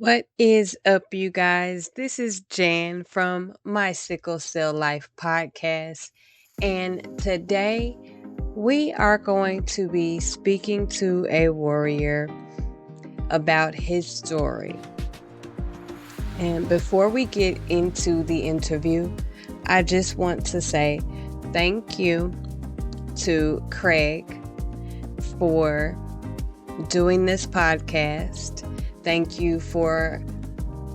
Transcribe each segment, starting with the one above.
What is up, you guys? This is Jan from my Sickle Cell Life podcast. And today we are going to be speaking to a warrior about his story. And before we get into the interview, I just want to say thank you to Craig for doing this podcast. Thank you for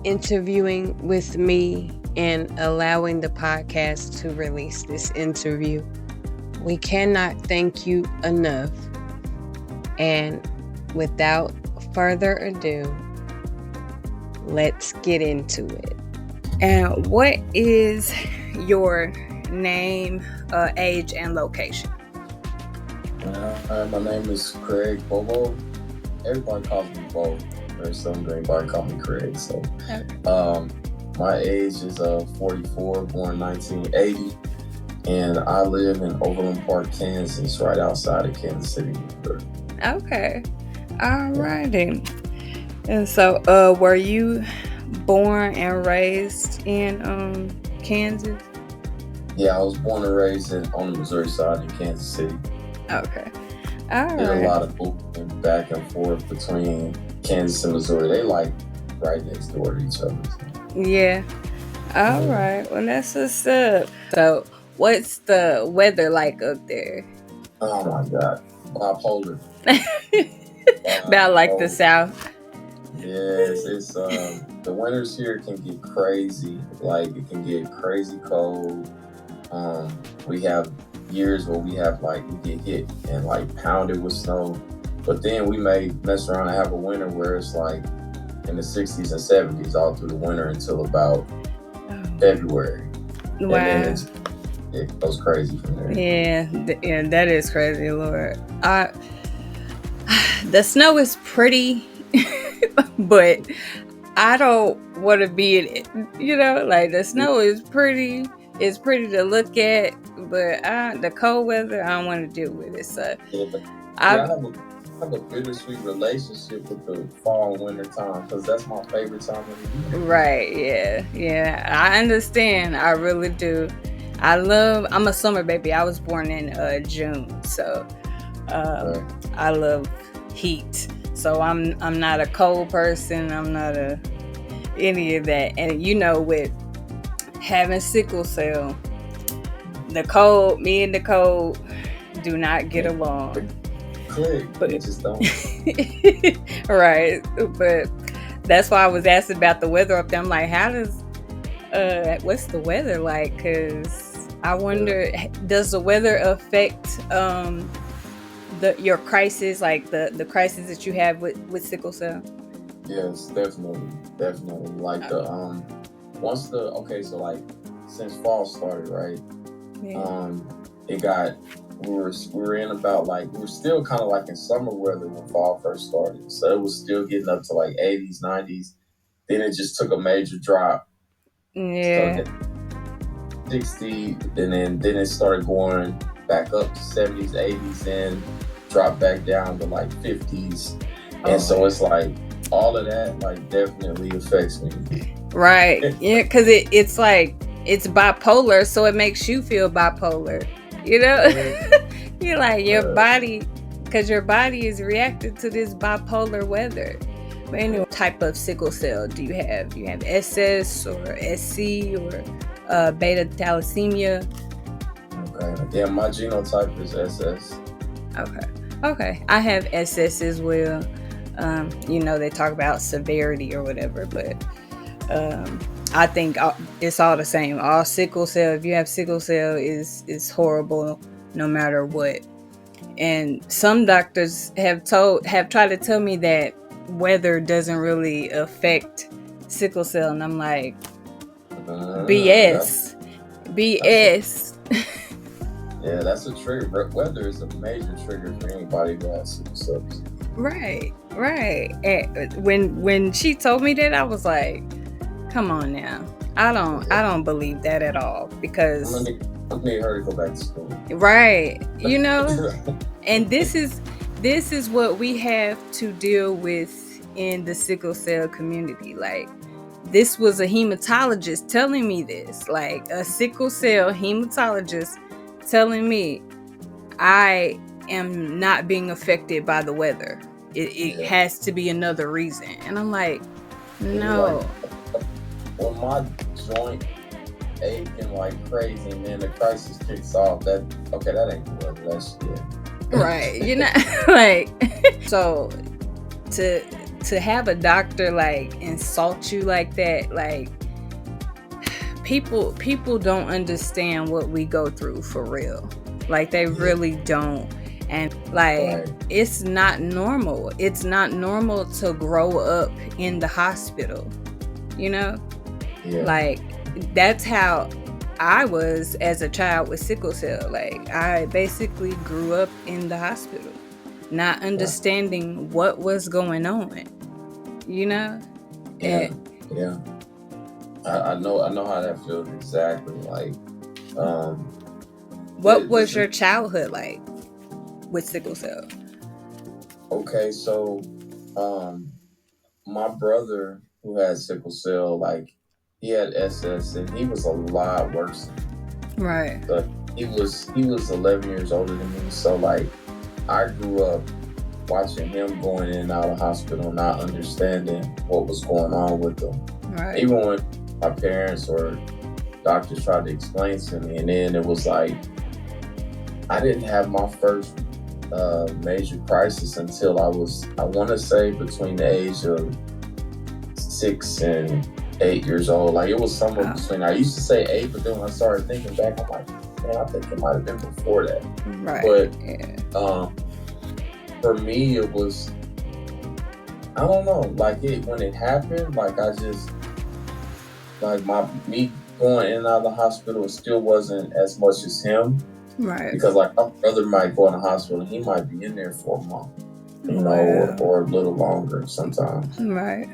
interviewing with me and allowing the podcast to release this interview. We cannot thank you enough. And without further ado, let's get into it. And what is your name, age, and location? My name is Craig Bobo. Everybody calls me Bo. Or everybody call me Craig. So, my age is 44, born 1980, and I live in Overland Park, Kansas, right outside of Kansas City, Missouri. Okay, alrighty. And so, were you born and raised in Kansas? Yeah, I was born and raised on the Missouri side in Kansas City. Okay, all right. Did a lot of moving back and forth between Kansas and Missouri. They like right next door to each other. Yeah. All right. Well, that's what's up. So, what's the weather like up there? Oh my God, bipolar. About like the South. Yes, it's the winters here can get crazy. Like it can get crazy cold. We have years where we get hit and like pounded with snow. But then we may mess around and have a winter where it's like in the 60s and 70s all through the winter until about February. Wow. And then it goes crazy from there. Yeah, that is crazy, Lord. The snow is pretty, but I don't want to be in it. You know, like the snow is pretty. It's pretty to look at, but the cold weather, I don't want to deal with it. So, I have a bittersweet relationship with the fall and winter time because that's my favorite time of the year. Right, yeah. I understand. I really do. I'm a summer baby. I was born in June, so I love heat. So I'm not a cold person. I'm not any of that. And you know, with having sickle cell, me and the cold do not get along. But it just don't. Right, but that's why I was asking about the weather up there. I'm like, what's the weather like? Because I wonder, does the weather affect your crisis, like the crisis that you have with sickle cell? Yes, definitely. Like so like since fall started, right? Yeah. We were in about we were still kind of like in summer weather when fall first started. So it was still getting up to like 80s, 90s. Then it just took a major drop. Yeah. 60, and then it started going back up to 70s, 80s, and dropped back down to like 50s. And so it's like all of that like definitely affects me. Right. Yeah, because it's like it's bipolar, so it makes you feel bipolar. You know, you're like your body, because your body is reacting to this bipolar weather. But anyway, what type of sickle cell do you have? You have SS or SC or beta thalassemia? Okay. Yeah, my genotype is SS. Okay. I have SS as well. They talk about severity or whatever, but I think it's all the same. All sickle cell, if you have sickle cell, is horrible no matter what. And some doctors have tried to tell me that weather doesn't really affect sickle cell, and I'm like, BS. Yeah, that's a trigger. Weather is a major trigger for anybody who has sickle cell. Right. And when she told me that, I was like, come on now. I don't believe that at all, because I need her to go back to school. Right. And this is what we have to deal with in the sickle cell community. Like, this was a hematologist telling me this, like a sickle cell hematologist telling me I am not being affected by the weather. It has to be another reason. And I'm like, no. Like, when my joint aching like crazy and then the crisis kicks off, that ain't the weather, that's shit. Right. You're not like, so to have a doctor like insult you like that, like, people don't understand what we go through for real. Like, they really don't. And like, it's not normal. It's not normal to grow up in the hospital, you know? Like, that's how I was as a child with sickle cell. Like, I basically grew up in the hospital, not understanding what was going on, you know? I know how that feels exactly. Like, what was your childhood like with sickle cell? Okay, so my brother who had sickle cell, like, he had SS and he was a lot worse. Right. But he was 11 years older than me, so like I grew up watching him going in and out of hospital, not understanding what was going on with him. Right. Even when my parents or doctors tried to explain to me, and then it was like I didn't have my first major crisis until I want to say between the age of 6 and 8 years old. Like, it was somewhere between, I used to say 8, but then when I started thinking back, I'm like, man, I think it might have been before that. Right. But for me, it was, I don't know, like, when it happened, like, I just, like, me going in and out of the hospital, it still wasn't as much as him. Right. Because, like, my brother might go in the hospital and he might be in there for a month, you know, or a little longer sometimes. Right.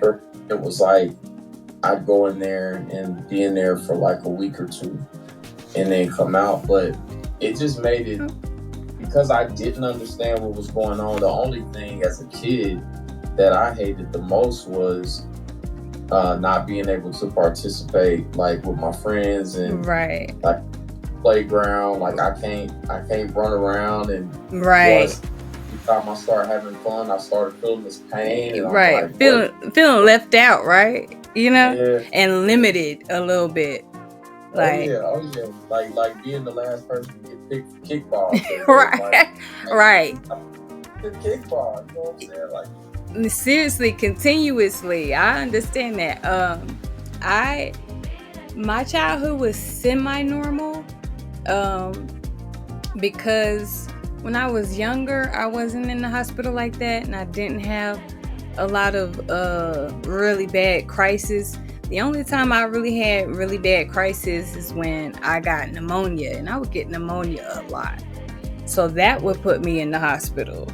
It was like I'd go in there and be in there for like a week or two and then come out. But it just made it, because I didn't understand what was going on, the only thing as a kid that I hated the most was not being able to participate, like, with my friends and like playground. Like, I can't run around, and once time I started having fun, I started feeling this pain, and like, feeling left out, right? You know, and limited a little bit. Like, oh yeah, like being the last person to get picked for kickball. Right. Kickball, you know what I'm saying? Like, seriously, continuously. I understand that. My childhood was semi-normal, because when I was younger, I wasn't in the hospital like that, and I didn't have a lot of really bad crises. The only time I really had really bad crises is when I got pneumonia, and I would get pneumonia a lot. So that would put me in the hospital.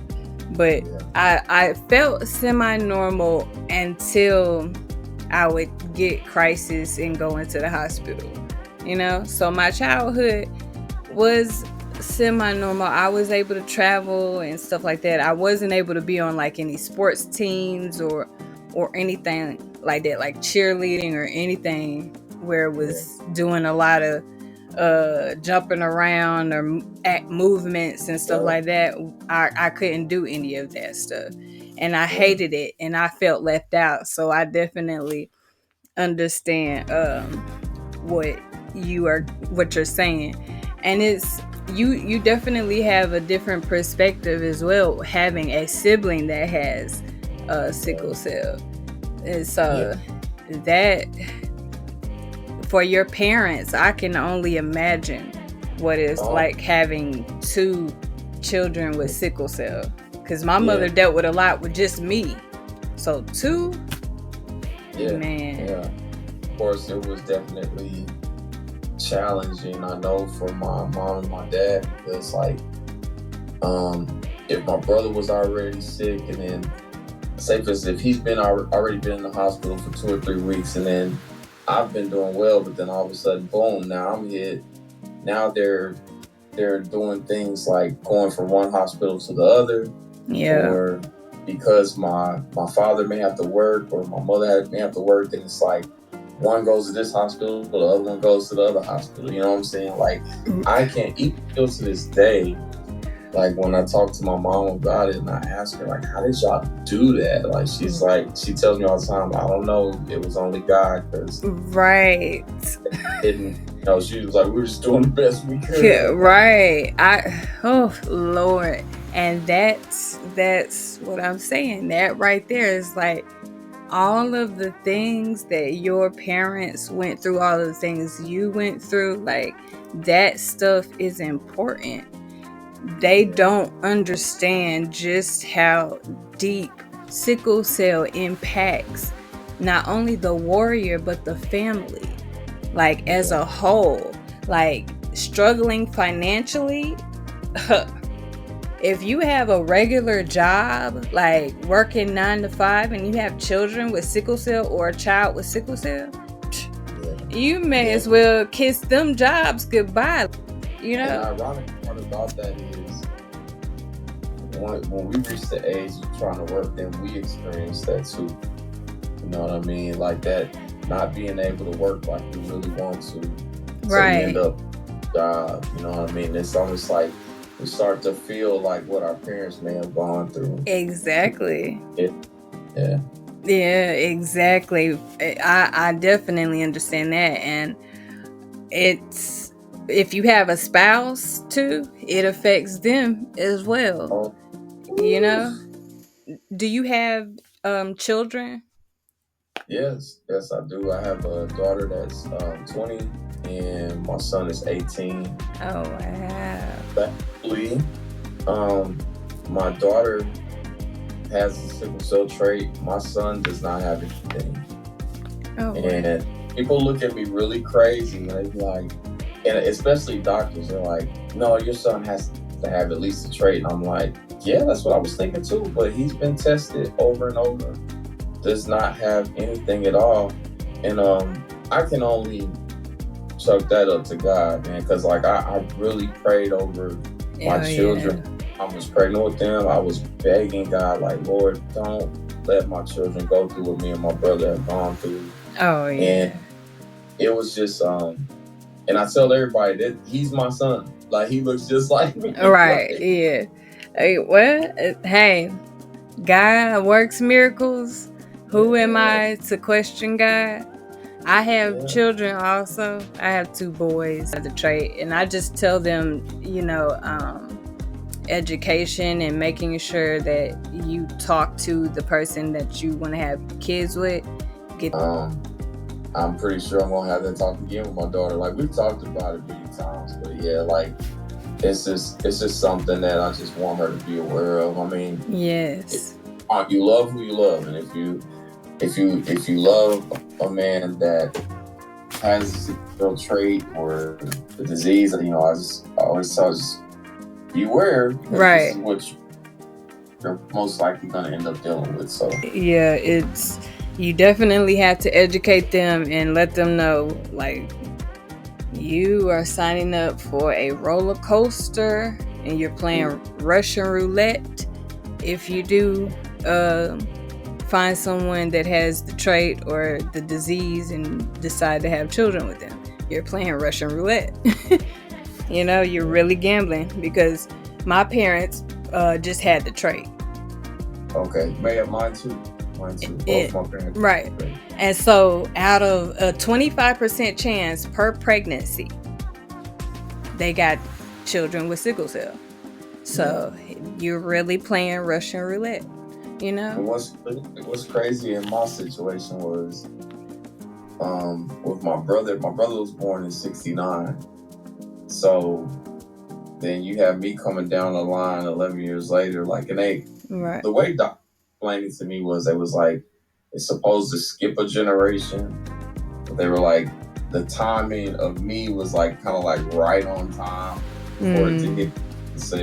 But I felt semi-normal until I would get crisis and go into the hospital, you know? So my childhood was semi-normal. I was able to travel and stuff like that. I wasn't able to be on like any sports teams or anything like that, like cheerleading or anything where it was doing a lot of jumping around or movements and stuff like that. I couldn't do any of that stuff, and I hated it, and I felt left out. So I definitely understand what you're saying, and it's you definitely have a different perspective as well, having a sibling that has sickle cell. And so that, for your parents, I can only imagine what it's like having 2 children with sickle cell, because my mother dealt with a lot with just me, so 2. Man. Of course, it was definitely challenging, I know, for my mom and my dad, because like if my brother was already sick, and then say for instance, if he's already been in the hospital for 2 or 3 weeks, and then I've been doing well, but then all of a sudden, boom, now I'm hit. Now they're doing things like going from one hospital to the other, or because my father may have to work or my mother may have to work, and it's like one goes to this hospital, the other one goes to the other hospital. You know what I'm saying? Like, I can't even still to this day. Like, when I talk to my mom about it and I ask her, like, how did y'all do that? Like, she's like, she tells me all the time, I don't know. It was only God. Cause right. Didn't, you know, she was like, we were just doing the best we could. Yeah, right. Oh, Lord. And that's what I'm saying. That right there is like all of the things that your parents went through, all of the things you went through, like that stuff is important. They don't understand just how deep sickle cell impacts not only the warrior but the family, like as a whole. Like struggling financially, if you have a regular job, like working 9 to 5, and you have children with sickle cell or a child with sickle cell, you may as well kiss them jobs goodbye. You know? And the ironic part about that is when we reach the age of trying to work, then we experience that too. You know what I mean? Like that, not being able to work like we really want to. Right. So we end up job. You know what I mean? It's almost like we start to feel like what our parents may have gone through. Exactly. Yeah. Yeah, exactly. I definitely understand that. And it's, if you have a spouse too, it affects them as well. You know? Do you have children? Yes, I do. I have a daughter that's 20 and my son is 18. Oh, wow. Thankfully, my daughter has a sickle cell trait. My son does not have anything. Oh, and wow. People look at me really crazy. And they be like, and especially doctors, they're like, no, your son has to have at least a trait. And I'm like, yeah, that's what I was thinking too. But he's been tested over and over. Does not have anything at all. And I can only chuck that up to God, man, because like I really prayed over my children. I was pregnant with them. I was begging God, like, Lord, don't let my children go through what me and my brother have gone through. Oh, yeah. And it was just and I tell everybody that he's my son. Like, he looks just like me. Right. Like, yeah. Hey, well, hey, God works miracles. Who am I to question God? I have children also. I have 2 boys of the trait, and I just tell them, you know, education and making sure that you talk to the person that you want to have kids with. I'm pretty sure I'm gonna have that talk again with my daughter. Like, we've talked about it many times, but yeah, like it's just something that I just want her to be aware of. I mean, yes, you love who you love, and if you love a man that has a sickle trait or the disease, you know, I always tell, just beware, because this is what you're most likely going to end up dealing with. So yeah, you definitely have to educate them and let them know, like, you are signing up for a roller coaster and you're playing Russian roulette. If you do find someone that has the trait or the disease and decide to have children with them, you're playing Russian roulette. You know, you're really gambling, because my parents just had the trait. Okay, mine too. Both my parents. Right. And so out of a 25% chance per pregnancy, they got children with sickle cell. So you're really playing Russian roulette, you know? And what's crazy in my situation was with my brother. My brother was born in 69. So then you have me coming down the line 11 years later, like, and the way Doc explained it to me was, it was like, it's supposed to skip a generation. But they were like, the timing of me was like kind of like right on time for it to hit. So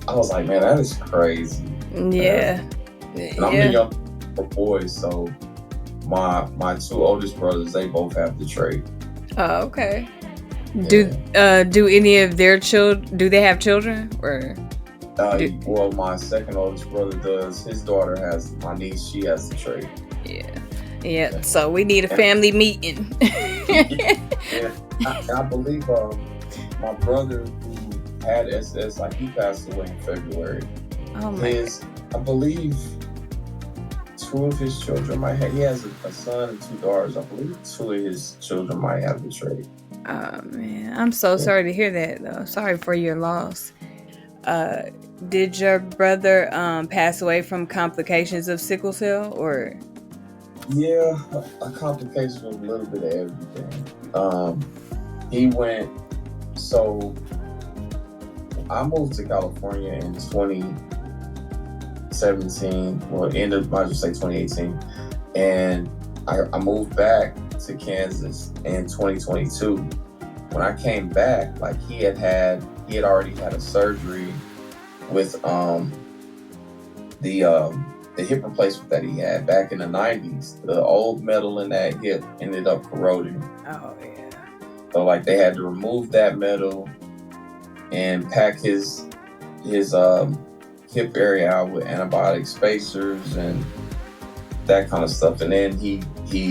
I was like, man, that is crazy. Yeah. And I'm the young boy, so my 2 oldest brothers, they both have the trait. Oh, okay. Yeah. Do any of their children, do they have children, or? Well, my second oldest brother does. His daughter has, my niece, she has the trait. Yeah. So we need a family meeting. Yeah. I believe my brother who had SS, like, he passed away in February. Oh my God. I believe two of his children might have, he has a son and two daughters. I believe two of his children might have the trait. Oh man, I'm so sorry to hear that though. Sorry for your loss. Did your brother pass away from complications of sickle cell, or? Yeah, a complication of a little bit of everything. He went, so I moved to California in 2017, well, end of, I should say 2018, and I moved back to Kansas in 2022. When I came back, like, he had already had a surgery with the hip replacement that he had back in the 90s. The old metal in that hip ended up corroding. Oh yeah. So, like, they had to remove that metal and pack his hip area out with antibiotic spacers and that kind of stuff. And then he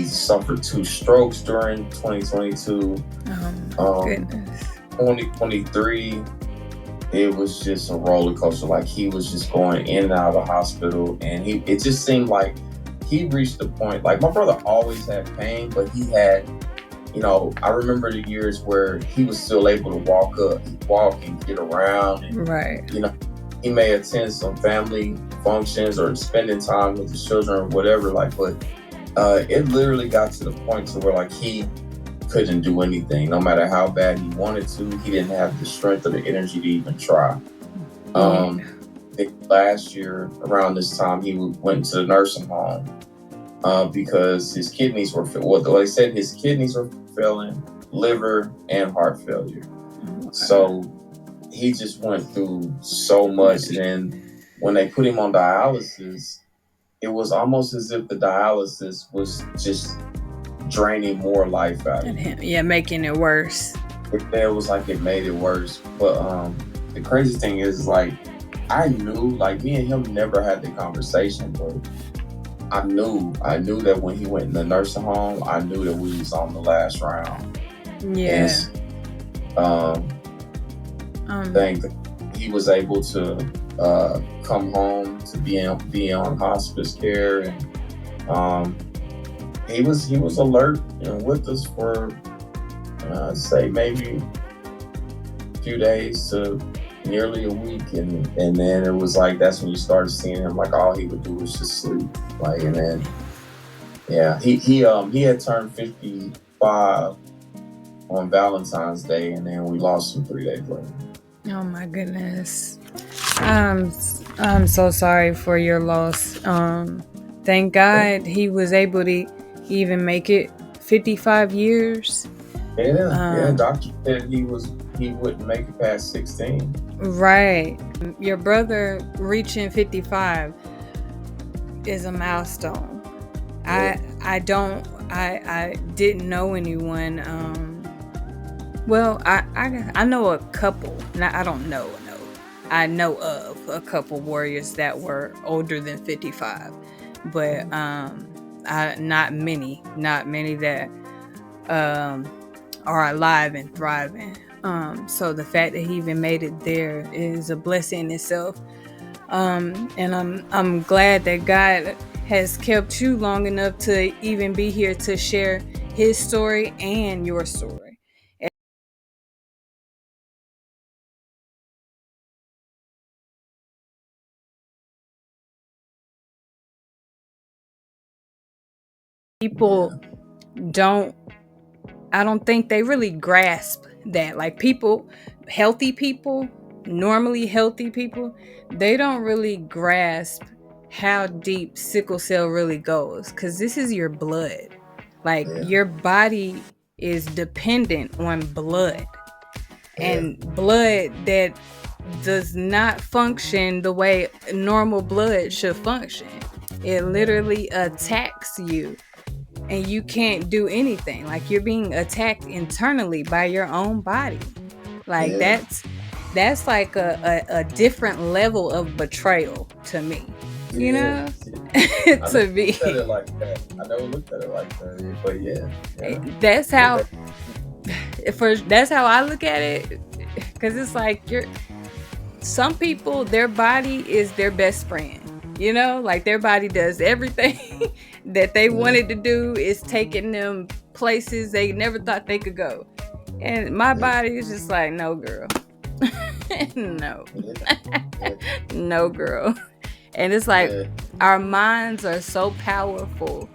suffered 2 strokes during 2022. Goodness. 2023, it was just a roller coaster. Like, he was just going in and out of the hospital, and it just seemed like he reached the point. Like, my brother always had pain, but he had, I remember the years where he was still able to walk and get around. And, right. He may attend some family functions or spending time with his children or whatever. Like, but it literally got to the point to where, like, he couldn't do anything. No matter how bad he wanted to, he didn't have the strength or the energy to even try. Last year around this time, he went to the nursing home because his kidneys were they said his kidneys were failing, liver and heart failure. So he just went through so much. And then when they put him on dialysis, it was almost as if the dialysis was just draining more life out of him. Yeah, making it worse. It was like it made it worse. But the crazy thing is, like, I knew, like, me and him never had the conversation, but I knew that when he went in the nursing home, I knew that we was on the last round. Yeah. Thank he was able to come home to be on hospice care, and he was alert and with us for say maybe a few days to nearly a week, and then it was like that's when you started seeing him, like, all he would do was just sleep, like. And then he had turned 55 on Valentine's Day, and then we lost him 3 days later. Oh my goodness. I'm so sorry for your loss. Thank God he was able to even make it 55 years. Yeah, doctor said he wouldn't make it past 16. Right. Your brother reaching 55 is a milestone. Yeah. I didn't know anyone. Well, I know a couple. I don't know. No, I know of a couple warriors that were older than 55, but not many that are alive and thriving. So the fact that he even made it there is a blessing in itself. And I'm glad that God has kept you long enough to even be here to share his story and your story. People I don't think they really grasp that. Like, healthy people, normally healthy people, they don't really grasp how deep sickle cell really goes, because this is your blood. Like, your body is dependent on blood, and blood that does not function the way normal blood should function. It literally attacks you, and you can't do anything. Like, you're being attacked internally by your own body. Like, that's like a different level of betrayal to me. You know, I to never be. looked at it like that. I never looked at it like that. But yeah. That's how. That's how I look at it. Because it's like some people, their body is their best friend. You know, like their body does everything that they wanted to do, is taking them places they never thought they could go. And my body is just like, no, girl. No. No, girl. And it's like our minds are so powerful.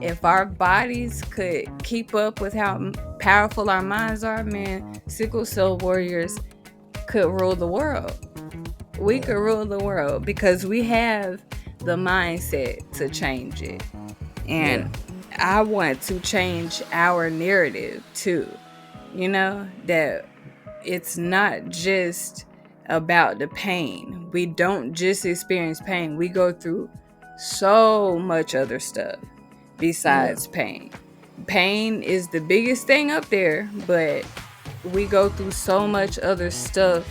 If our bodies could keep up with how powerful our minds are, man, sickle cell warriors could rule the world. We could rule the world because we have the mindset to change it. And I want to change our narrative too. You know, that it's not just about the pain. We don't just experience pain. We go through so much other stuff besides pain. Pain is the biggest thing up there, but we go through so much other stuff,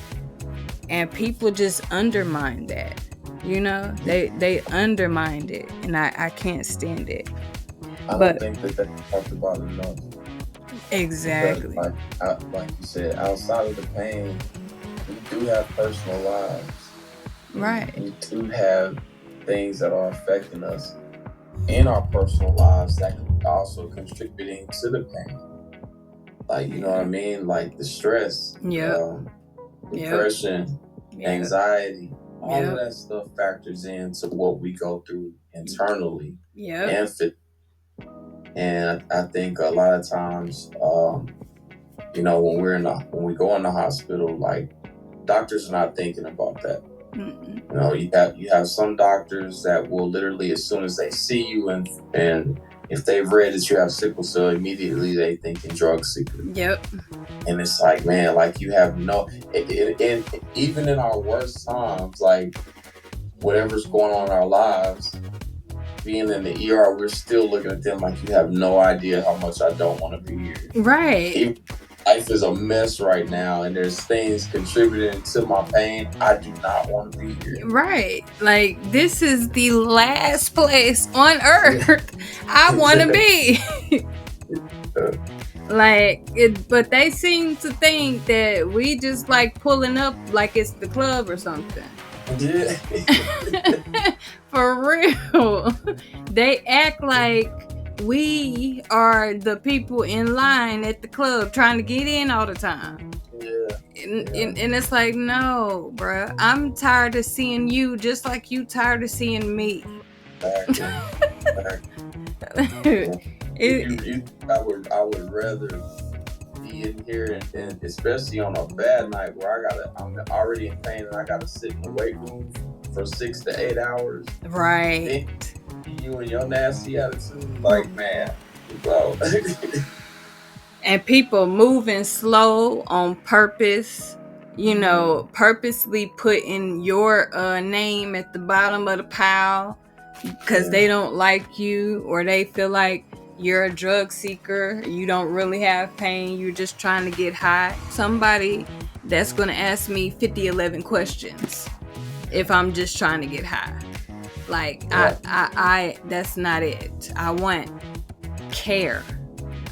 and people just undermine that. You know, they undermine it, and I can't stand it. I don't think that that's talked about enough. Exactly. Because, like you said, outside of the pain, we do have personal lives. Right. We do have things that are affecting us in our personal lives that could also contributing to the pain. Like, you know what I mean? Like the stress, depression, anxiety, all of that stuff factors into what we go through internally and physically. And I think a lot of times, you know, when we go in the hospital, like doctors are not thinking about that. You know, you have some doctors that will literally, as soon as they see you and if they've read that you have sickle cell, immediately they think in drug seeker. And it's like, man, like you have no, and even in our worst times, like whatever's going on in our lives, being in the ER, we're still looking at them like you have no idea how much I don't want to be here. Right. Even life is a mess right now, and there's things contributing to my pain. I do not want to be here. Right. Like, this is the last place on earth I want to be. But they seem to think that we just like pulling up like it's the club or something. Yeah. For real. They act like we are the people in line at the club trying to get in all the time. And it's like, no, bruh. I'm tired of seeing you just like you tired of seeing me. I would rather be in here and especially on a bad night where I'm already in pain and I gotta sit in the weight room for 6 to 8 hours. Right. You and your nasty attitude, like, man, bro. And people moving slow on purpose, you know, purposely putting your name at the bottom of the pile because they don't like you, or they feel like you're a drug seeker, you don't really have pain, you're just trying to get high. Somebody that's going to ask me 50-11 questions if I'm just trying to get high. Like, I that's not it. I want care.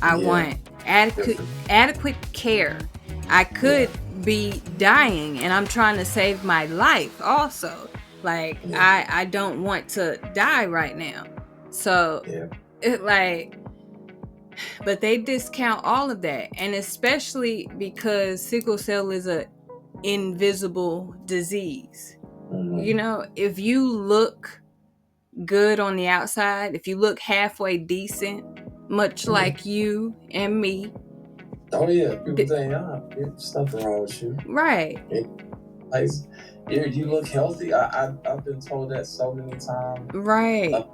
I want adequate care. I could be dying and I'm trying to save my life also. Like, I don't want to die right now. So but they discount all of that. And especially because sickle cell is a invisible disease. You know, if you look good on the outside, if you look halfway decent, much like you and me. Oh yeah, people say, there's nothing wrong with you. Right. You look healthy. I've been told that so many times. Right.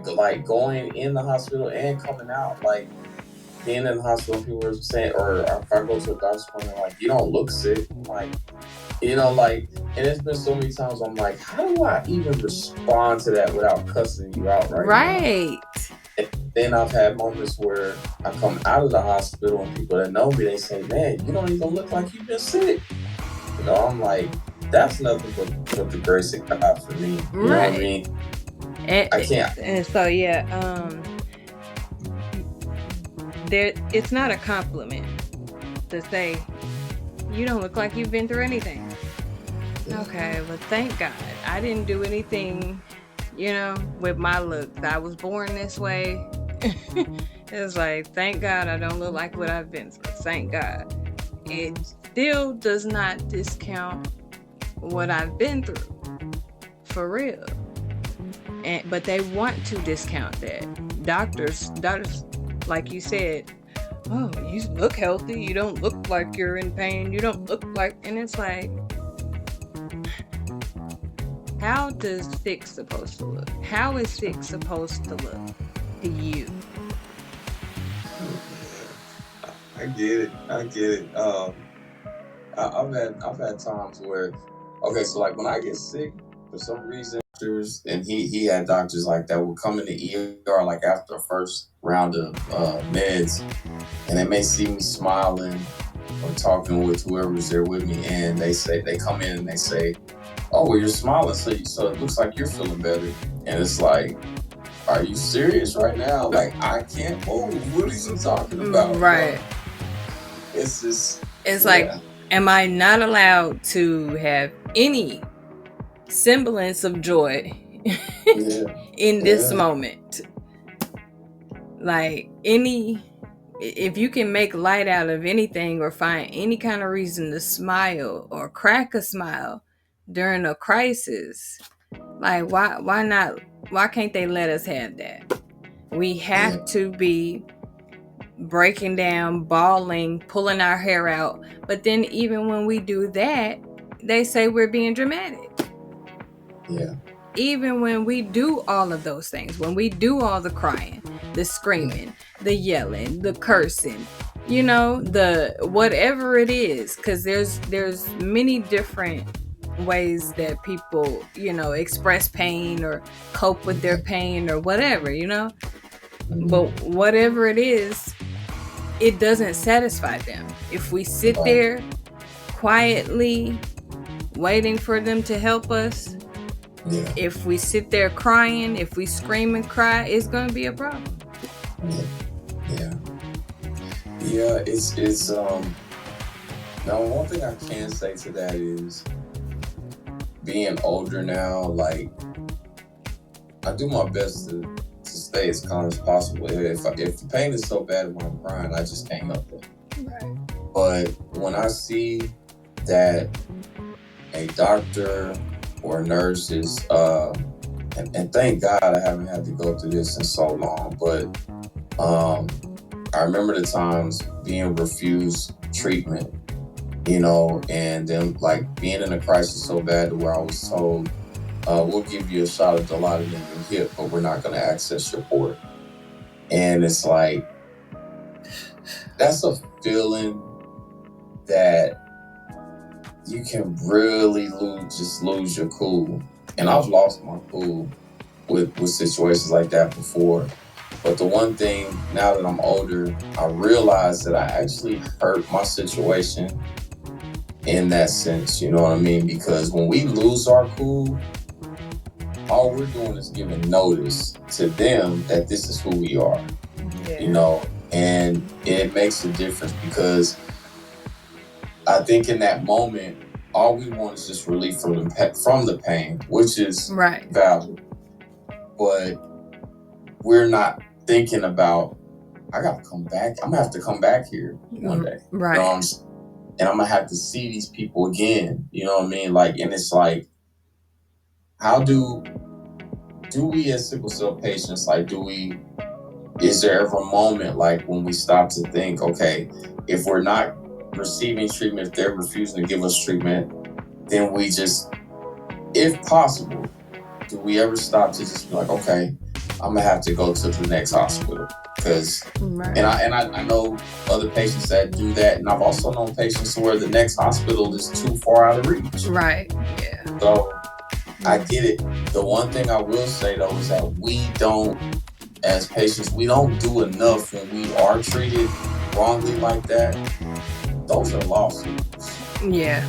Like going in the hospital and coming out, like being in the hospital, people are saying, or if I go to a doctor's appointment, like, you don't look sick. Like, you know, like, and it's been so many times I'm like, how do I even respond to that without cussing you out right now? And then I've had moments where I come out of the hospital and people that know me, they say, man, you don't even look like you've been sick. You know, I'm like, that's nothing but the grace of God for me. You know what I mean? I can't. And so it's not a compliment to say you don't look like you've been through anything. Okay, well, thank God I didn't do anything, with my looks. I was born this way. It's like, thank God I don't look like what I've been through. Thank God. It still does not discount what I've been through, for real. But they want to discount that. Doctors, like you said, oh, you look healthy. You don't look like you're in pain. You don't look like, and it's like, how does sick supposed to look? How is sick supposed to look to you? I get it. I've had times where, okay, so like when I get sick, for some reason, doctors, and he had doctors like that would come in the ER like after the first round of meds, and they may see me smiling or talking with whoever's there with me, and they come in and they say, "Oh, well, you're smiling, so it looks like you're feeling better," and it's like, are you serious right now? Like, I can't move. What are you talking about? Right. It's just, it's like, am I not allowed to have any semblance of joy in this moment? Like, if you can make light out of anything or find any kind of reason to smile or crack a smile during a crisis, like, why not? Why can't they let us have that? We have to be breaking down, bawling, pulling our hair out. But then even when we do that, they say we're being dramatic. Yeah. Even when we do all of those things, when we do all the crying, the screaming, the yelling, the cursing, the whatever it is, because there's many different ways that people, express pain or cope with their pain or whatever, But whatever it is, it doesn't satisfy them. If we sit there quietly waiting for them to help us, if we sit there crying, if we scream and cry, it's going to be a problem. Yeah, it's now one thing I can say to that is, being older now, like, I do my best to stay as calm as possible. If the pain is so bad when I'm crying, I just can't help it. Right. But when I see that a doctor or a nurse is, and thank God I haven't had to go through this in so long, but I remember the times being refused treatment, and then like being in a crisis so bad to where I was told, we'll give you a shot of Dilaudid in your hip, but we're not going to access your port. And it's like, that's a feeling that you can really lose your cool. And I've lost my cool with situations like that before. But the one thing, now that I'm older, I realize that I actually hurt my situation in that sense, you know what I mean? Because when we lose our cool, all we're doing is giving notice to them that this is who we are, and it makes a difference, because I think in that moment, all we want is just relief from the pain, which is valid. But we're not thinking about, I gotta come back. I'm gonna have to come back here one day, right? And I'm gonna have to see these people again. You know what I mean? Like, and it's like, how do we as sickle cell patients, like, is there ever a moment like when we stop to think, okay, if we're not receiving treatment, if they're refusing to give us treatment, then we just, if possible, do we ever stop to just be like, okay, I'm gonna have to go to the next hospital? Because, and I know other patients that do that, and I've also known patients where the next hospital is too far out of reach. Right. Yeah. So I get it. The one thing I will say though is that we don't, as patients, we don't do enough when we are treated wrongly like that. Those are lawsuits. Yeah.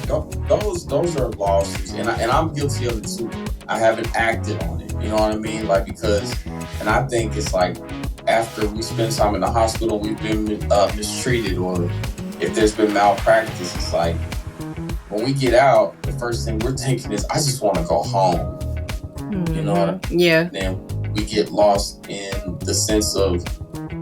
Those are lawsuits, and I'm guilty of it too. I haven't acted on it. You know what I mean? Like, because, and I think it's like after we spend time in the hospital, we've been mistreated, or if there's been malpractice, it's like when we get out, the first thing we're thinking is, I just want to go home. You know what I mean? Yeah. Then we get lost in the sense of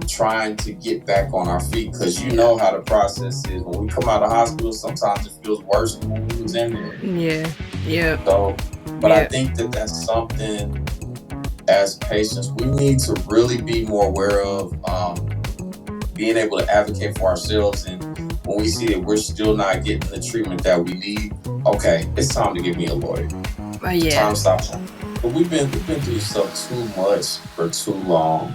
trying to get back on our feet, because you know how the process is. When we come out of hospital, sometimes it feels worse than when we was in there. Yeah. So, but I think that that's something as patients we need to really be more aware of, being able to advocate for ourselves. And when we see that we're still not getting the treatment that we need, okay, it's time to give me a lawyer. Yeah. Time to stop. But we've been through stuff too much for too long.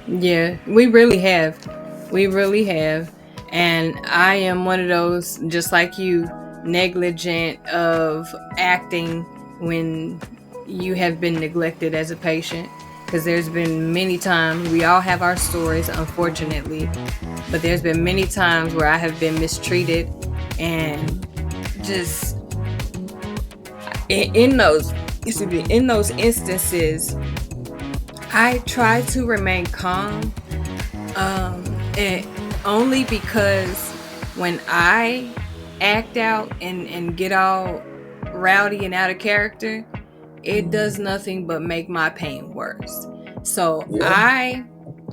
Yeah, we really have. We really have. And I am one of those, just like you, negligent of acting when you have been neglected as a patient. Because there's been many times, we all have our stories, unfortunately, but there's been many times where I have been mistreated, and just in those instances, I try to remain calm, and only because when I act out and get all rowdy and out of character, it does nothing but make my pain worse. So yeah.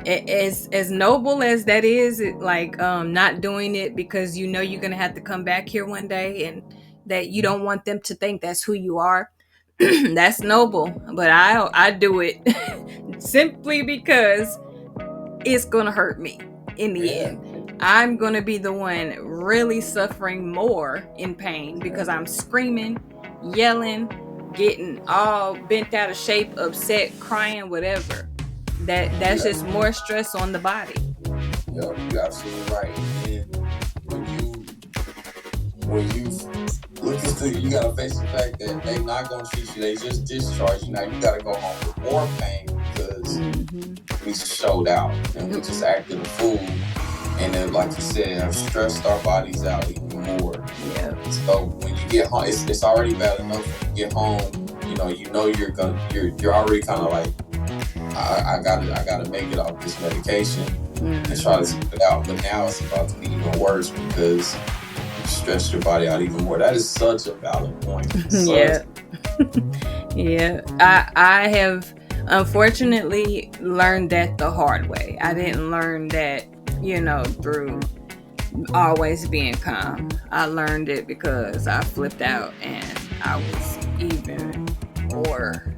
As noble as that is, like not doing it because you know you're gonna have to come back here one day, and that you don't want them to think that's who you are. That's noble, but I do it simply because it's gonna hurt me in the end. I'm gonna be the one really suffering more in pain because I'm screaming, yelling, getting all bent out of shape, upset, crying, whatever. That's just more stress on the body. Yep, you're absolutely right. And when you look into, you gotta face the fact that they not gonna treat you. They just discharge you. Now you gotta go home with more pain because we showed out and we just acted a fool. And then, like you said, have stressed our bodies out even more. Yeah. So when you get home, it's already bad enough. When you get home, you're already kind of like, I gotta make it off this medication and try to keep it out. But now it's about to be even worse because you stress your body out even more. That is such a valid point. Yeah. Yeah. I have unfortunately learned that the hard way. I didn't learn that, through always being calm. I learned it because I flipped out and I was even more.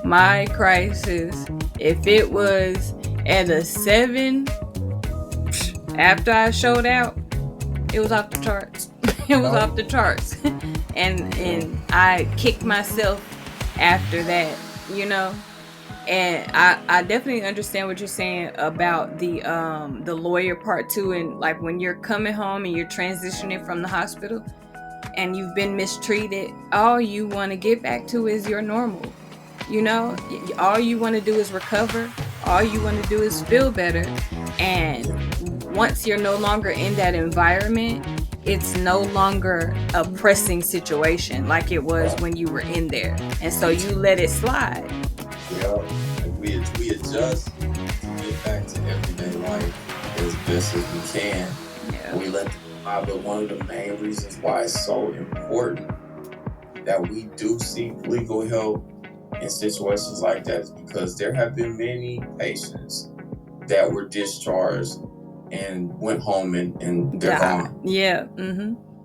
My crisis. If it was at a 7, after I showed out, it was off the charts. It was off the charts. and I kicked myself after that, And I definitely understand what you're saying about the lawyer part too. And like when you're coming home and you're transitioning from the hospital and you've been mistreated, all you want to get back to is your normal. All you want to do is recover. All you want to do is feel better. And once you're no longer in that environment, it's no longer a pressing situation like it was when you were in there. And so you let it slide. Yeah, we adjust to get back to everyday life as best as we can. Yeah. We let them out. But one of the main reasons why it's so important that we do seek legal help in situations like that is because there have been many patients that were discharged and went home and they're gone. Yeah.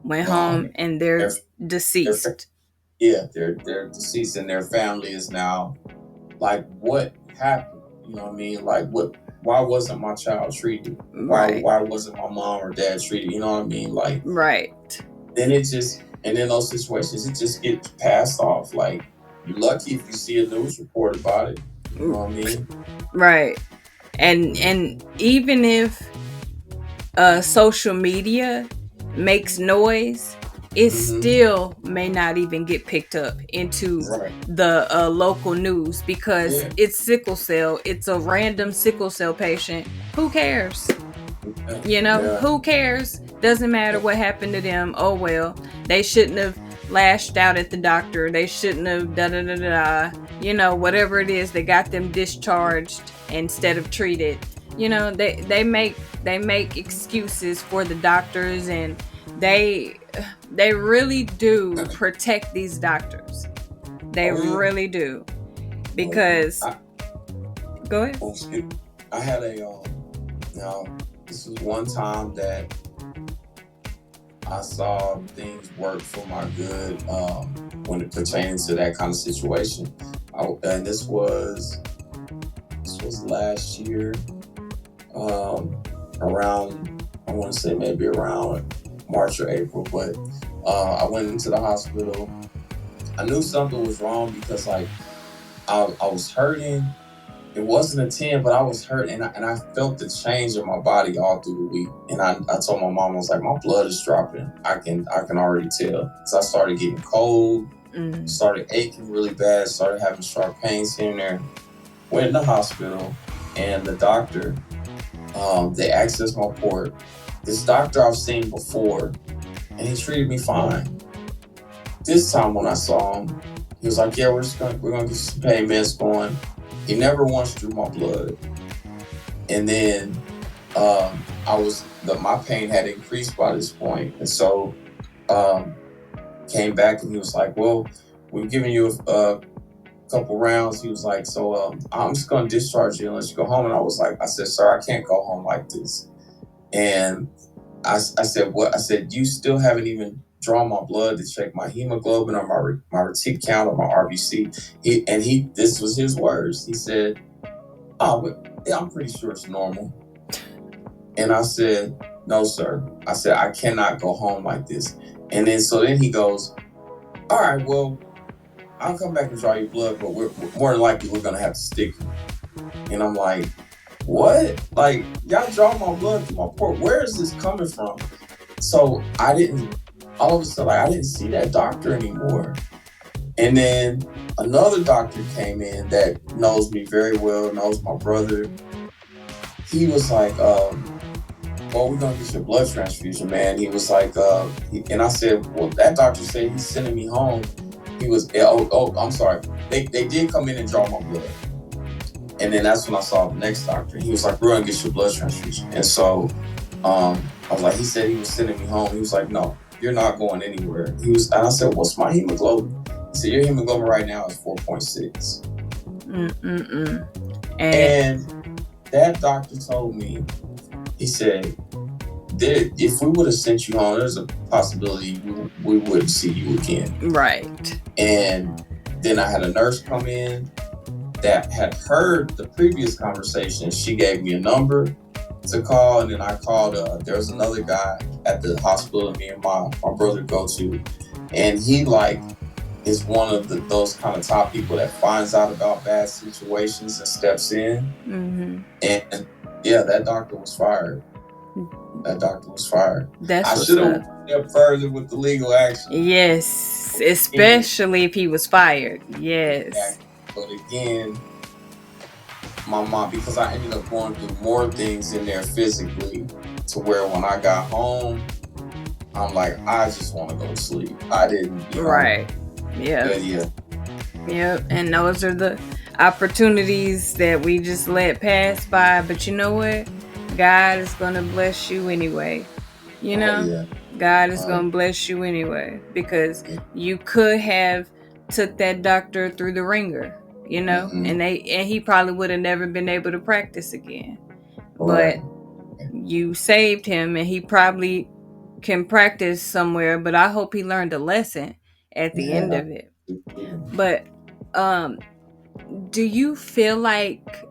Went home and they're deceased. They're deceased, and their family is now like, what happened? You know what I mean? Like, why wasn't my child treated? Right. Why wasn't my mom or dad treated? You know what I mean? Like, right. Then and in those situations, it just gets passed off. Like, you're lucky if you see a news report about it. You know what I mean? Right. And even if social media makes noise, it still may not even get picked up into the local news because it's sickle cell. It's a random sickle cell patient. Who cares? Who cares? Doesn't matter what happened to them. Oh well, they shouldn't have lashed out at the doctor. They shouldn't have da da da da. You know, whatever it is, they got them discharged instead of treated. You know, they make excuses for the doctors, and they really do protect these doctors. They really do. Because go ahead. I had a now this was one time that I saw things work for my good when it pertains to that kind of situation. And this was last year, around, I want to say maybe around March or April, but I went into the hospital. I knew something was wrong because like I was hurting. It wasn't a 10, but I was hurt, and I felt the change in my body all through the week. And I told my mom, I was like, my blood is dropping. I can already tell. So I started getting cold, started aching really bad, started having sharp pains here and there. Went in the hospital, and the doctor, they accessed my port. This doctor I've seen before, and he treated me fine. This time when I saw him, he was like, yeah, we're gonna get some pain meds going. He never once drew my blood. And then my pain had increased by this point. And so came back and he was like, well, we've given you a couple rounds. He was like, so I'm just going to discharge you and let you go home. And I said, sir, I can't go home like this. And I said, what? I said, you still haven't even drawn my blood to check my hemoglobin or my retic count or my RBC. This was his words. He said, oh, but yeah, I'm pretty sure it's normal. And I said, no, sir. I said, I cannot go home like this. And then he goes, all right, well, I'll come back and draw your blood, but we're more than likely we're going to have to stick you. And I'm like, what? Like, y'all draw my blood through my port. Where is this coming from? So all of a sudden, I didn't see that doctor anymore. And then another doctor came in that knows me very well, knows my brother. He was like, well, we're going to get your blood transfusion, man. He was like, and I said, well, that doctor said he's sending me home. He was, I'm sorry. They did come in and draw my blood. And then that's when I saw the next doctor. He was like, we're going to get your blood transfusion. And so I was like, he said he was sending me home. He was like, no, you're not going anywhere. And I said, what's my hemoglobin? He said, your hemoglobin right now is 4.6. And that doctor told me, he said, if we would have sent you home, there's a possibility we wouldn't see you again. Right. And then I had a nurse come in that had heard the previous conversation. She gave me a number to call, and then I called. There's another guy at the hospital me and my brother go to, and he is one of those kind of top people that finds out about bad situations and steps in. Mm-hmm. And yeah, that doctor was fired. I should have stepped further with the legal action. Yes, especially if he was fired. Yes. But again, my mom, because I ended up going through more things in there physically, to where when I got home, I'm like, I just want to go to sleep. I didn't. Right. Yeah. Yep. And those are the opportunities that we just let pass by. But you know what? God is going to bless you anyway. You know, God is going to bless you anyway, because you could have took that doctor through the ringer, you know, and he probably would have never been able to practice again. But you saved him, and he probably can practice somewhere, but I hope he learned a lesson at the end of it. But do you feel like,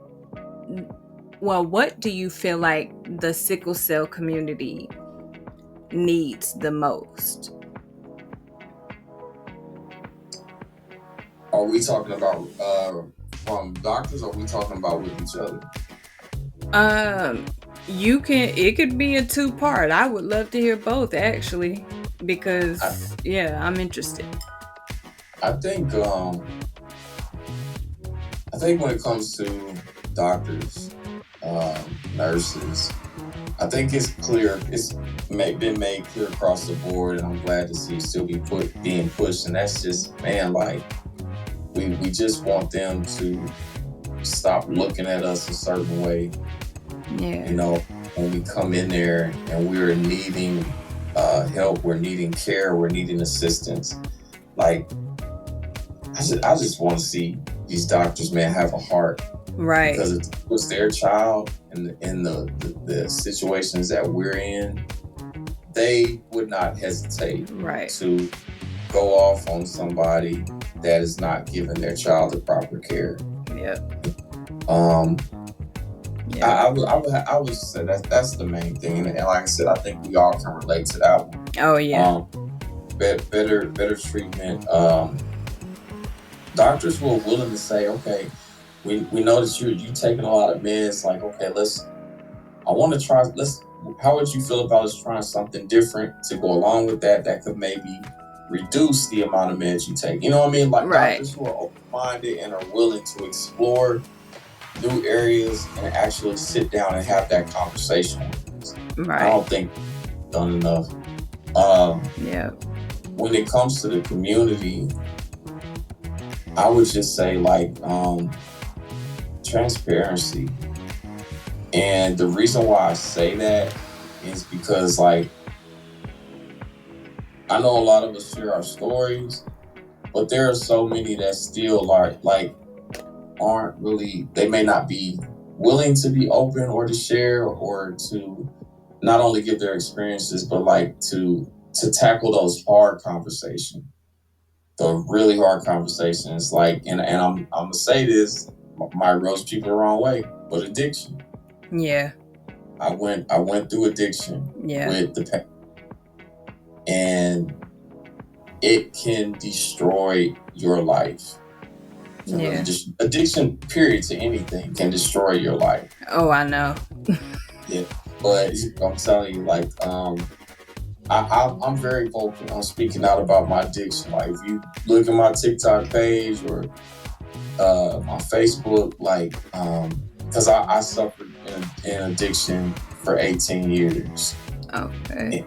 what do you feel like the sickle cell community needs the most? Are we talking about from doctors, or are we talking about with each other? It could be a 2-part. I would love to hear both, actually, because I'm interested. I think when it comes to doctors, nurses, I think it's clear. It's been made clear across the board, and I'm glad to see it still being pushed. And that's just, man, like we just want them to stop looking at us a certain way. Yeah. You know, when we come in there and we're needing help, we're needing care, we're needing assistance. Like, I just want to see these doctors, man, have a heart. Right. Because if it was their child in the situations that we're in, they would not hesitate to go off on somebody that is not giving their child the proper care. Yep. I would say that's the main thing, and like I said, I think we all can relate to that one. Oh yeah. Better treatment. Doctors who are willing to say, okay, we know that you taking a lot of meds. Like, okay, I want to try. How would you feel about us trying something different to go along with that could maybe reduce the amount of meds you take? You know what I mean? Like doctors who are open-minded and are willing to explore new areas and actually sit down and have that conversation with us. Right. I don't think done enough. When it comes to the community, I would just say like transparency. And the reason why I say that is because like I know a lot of us share our stories, but there are so many that still aren't really, they may not be willing to be open or to share or to not only give their experiences, but like to tackle those hard conversations, the really hard conversations. Like, and I'm gonna say this, might rub people the wrong way, but addiction. Yeah. I went through addiction with the pain, and it can destroy your life. Really addiction, period, to anything can destroy your life. Oh, I know. Yeah, but I'm telling you, like, I'm very vocal on speaking out about my addiction. Like, if you look at my TikTok page or my Facebook, like, because I suffered in addiction for 18 years. Okay.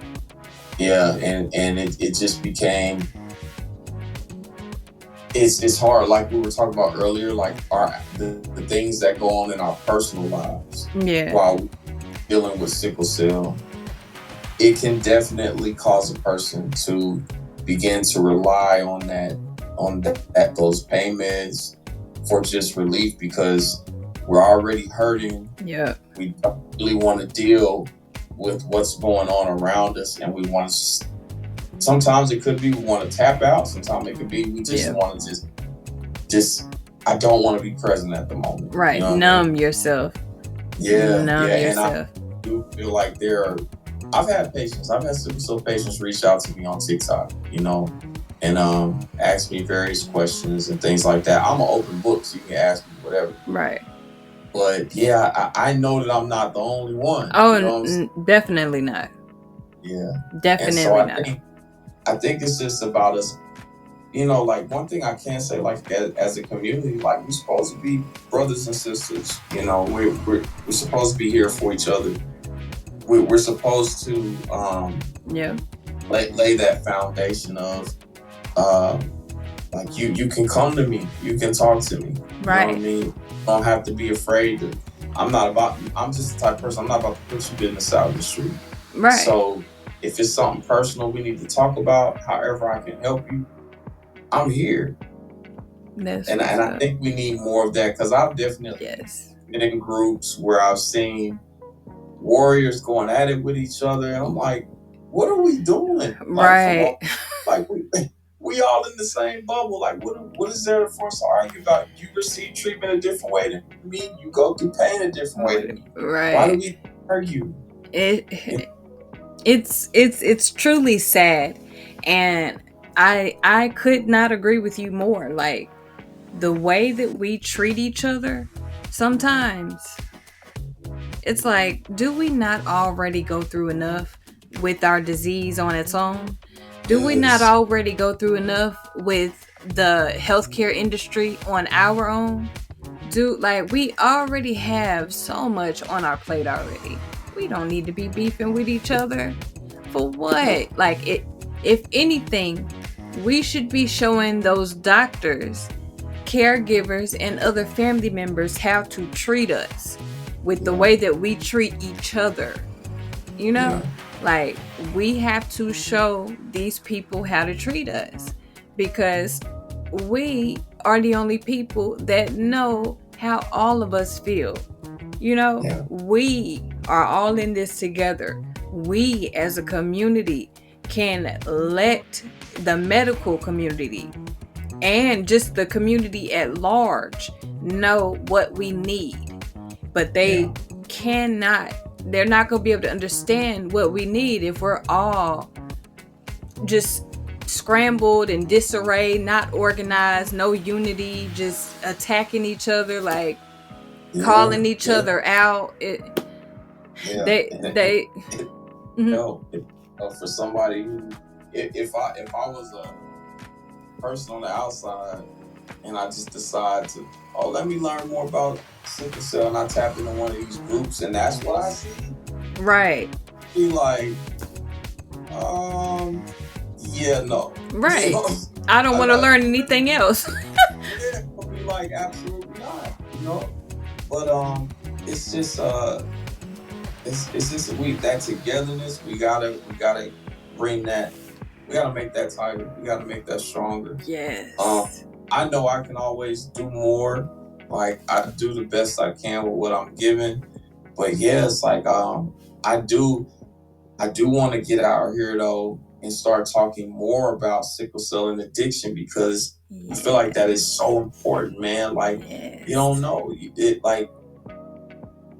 And it just became. It's hard, like we were talking about earlier, like the things that go on in our personal lives while we're dealing with sickle cell. It can definitely cause a person to begin to rely on those pain meds for just relief, because we're already hurting. Yeah. We don't really want to deal with what's going on around us, and we want to. Sometimes it could be we want to tap out. Sometimes it could be we just want to just. I don't want to be present at the moment. Right, you know numb yourself. Yeah, numb yourself. And I do feel like I've had sickle cell patients reach out to me on TikTok, and ask me various questions and things like that. I'm an open book, so you can ask me whatever. Right. But I know that I'm not the only one. Oh, definitely not. Yeah, definitely not. I think it's just about us, like one thing I can say, like as a community, like we're supposed to be brothers and sisters. We're supposed to be here for each other. We're supposed to lay that foundation of like you can come to me, you can talk to me. Right. You know what I mean? You don't have to be afraid to. I'm just the type of person, I'm not about to put your business out in the street. Right. So if it's something personal we need to talk about, however I can help you, I'm here. And I think we need more of that, because I've definitely been in groups where I've seen warriors going at it with each other, and I'm like, what are we doing? Right. Like we all in the same bubble. Like, what is there for us to argue about? You receive treatment a different way than me. You go through pain a different way than me. Right. Why do we argue? It's truly sad, and I could not agree with you more. Like, the way that we treat each other, sometimes it's like, do we not already go through enough with our disease on its own? Do we not already go through enough with the healthcare industry on our own? We already have so much on our plate already. we don't need to be beefing with each other. For what? Like, if anything, we should be showing those doctors, caregivers, and other family members how to treat us with the way that we treat each other. You know? Like, we have to show these people how to treat us, because we are the only people that know how all of us feel. You know, we are all in this together. We as a community can let the medical community and just the community at large know what we need. But they're not going to be able to understand what we need if we're all just scrambled and disarray, not organized, no unity, just attacking each other, like calling each other out. For somebody who, if I was a person on the outside and I just decide to, let me learn more about sickle cell, and I tap into one of these groups and that's what I see. Right. Be like, no. Right. You know? I don't want to learn anything else. I'll be like, absolutely not. You know? But it's just that togetherness. We gotta bring that. We gotta make that tighter. We gotta make that stronger. Yes. I know I can always do more. Like, I do the best I can with what I'm given. But yeah, it's like I do want to get out here though and start talking more about sickle cell and addiction, because I feel like that is so important, man. Like, you don't know it. Like,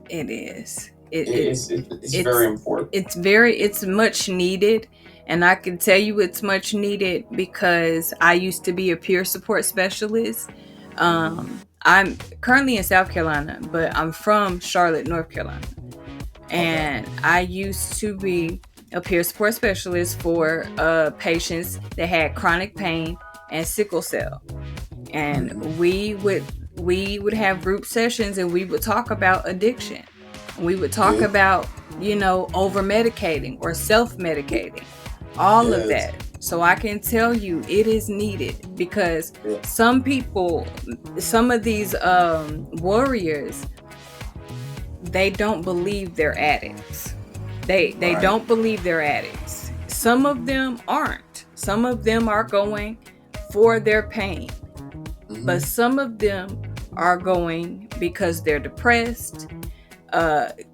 it is. It's very important. It's much needed. And I can tell you it's much needed because I used to be a peer support specialist. I'm currently in South Carolina, but I'm from Charlotte, North Carolina. And I used to be a peer support specialist for patients that had chronic pain and sickle cell. And we would have group sessions and we would talk about addiction. We would talk about, over medicating or self-medicating. All of that. So I can tell you it is needed, because some people, some of these warriors, they don't believe they're addicts. They don't believe they're addicts. Some of them aren't. Some of them are going for their pain. But some of them are going because they're depressed,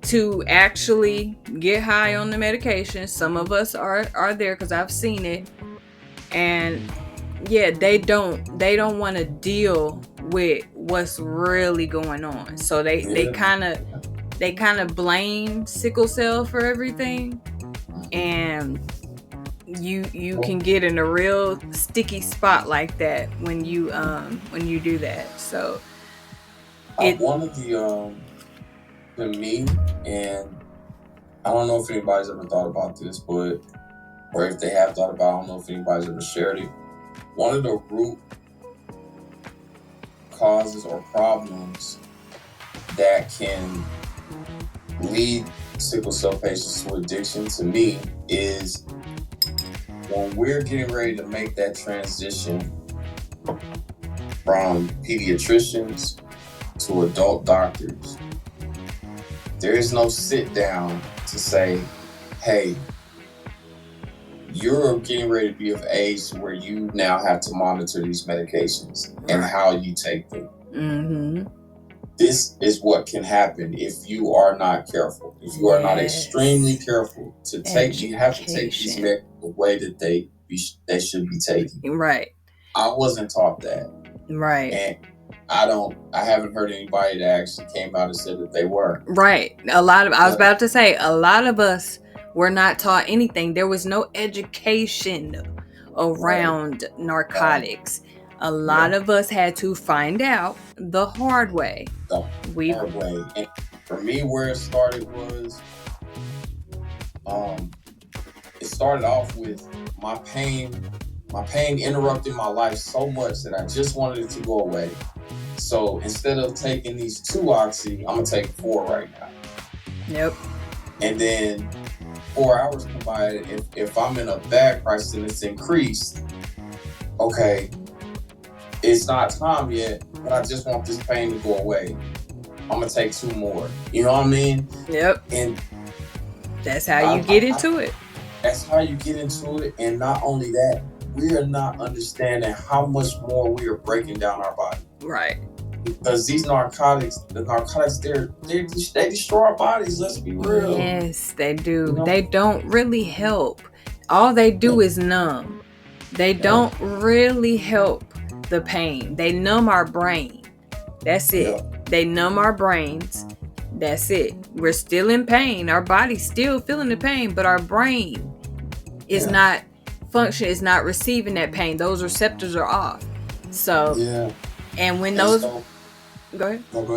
to actually get high on the medication. Some of us are there because I've seen it. And they don't want to deal with what's really going on. So they kind of blame sickle cell for everything. And you can get in a real sticky spot like that when you do that. So one of the to me, and I don't know if anybody's ever thought about this, or if they have thought about it, I don't know if anybody's ever shared it. One of the root causes or problems that can lead sickle cell patients to addiction, to me, is when we're getting ready to make that transition from pediatricians to adult doctors. There is no sit down to say, hey, you're getting ready to be of age where you now have to monitor these medications and how you take them. This is what can happen if you are not careful. If you are not extremely careful to take, you have to take these meds the way that they should be taken. Right. I wasn't taught that. Right. And I haven't heard anybody that actually came out and said that they were. Right. I was about to say, a lot of us were not taught anything. There was no education around narcotics. A lot of us had to find out the hard way. Hard way. And for me, where it started was, it started off with my pain. My pain interrupted my life so much that I just wanted it to go away. So instead of taking these 2 oxy, I'm gonna take 4 right now. Yep. And then 4 hours come by, if I'm in a bad crisis and it's increased, okay, it's not time yet, but I just want this pain to go away. I'm gonna take 2 more. You know what I mean? Yep. And that's how you get into it. That's how you get into it. And not only that, we are not understanding how much more we are breaking down our body. Right. Because these narcotics, they destroy our bodies. Let's be real. Yes, they do. You know? They don't really help. All they do is numb. They don't really help the pain. They numb our brain. That's it. Yeah. They numb our brains. That's it. We're still in pain. Our body's still feeling the pain, but our brain is not functioning, is not receiving that pain. Those receptors are off. So, and when those... Go ahead. No, go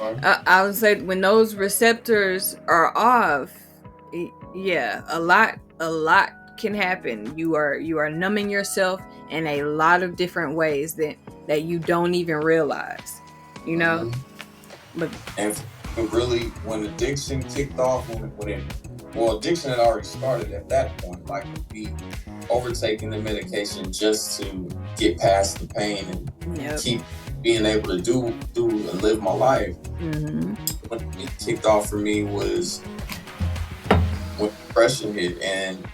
ahead. I would say when those receptors are off, a lot can happen. You are numbing yourself in a lot of different ways that you don't even realize, you know. But and really, when addiction kicked off, addiction had already started at that point. Like me overtaking the medication just to get past the pain and keep being able to do and live my life. When it kicked off for me was when depression hit, and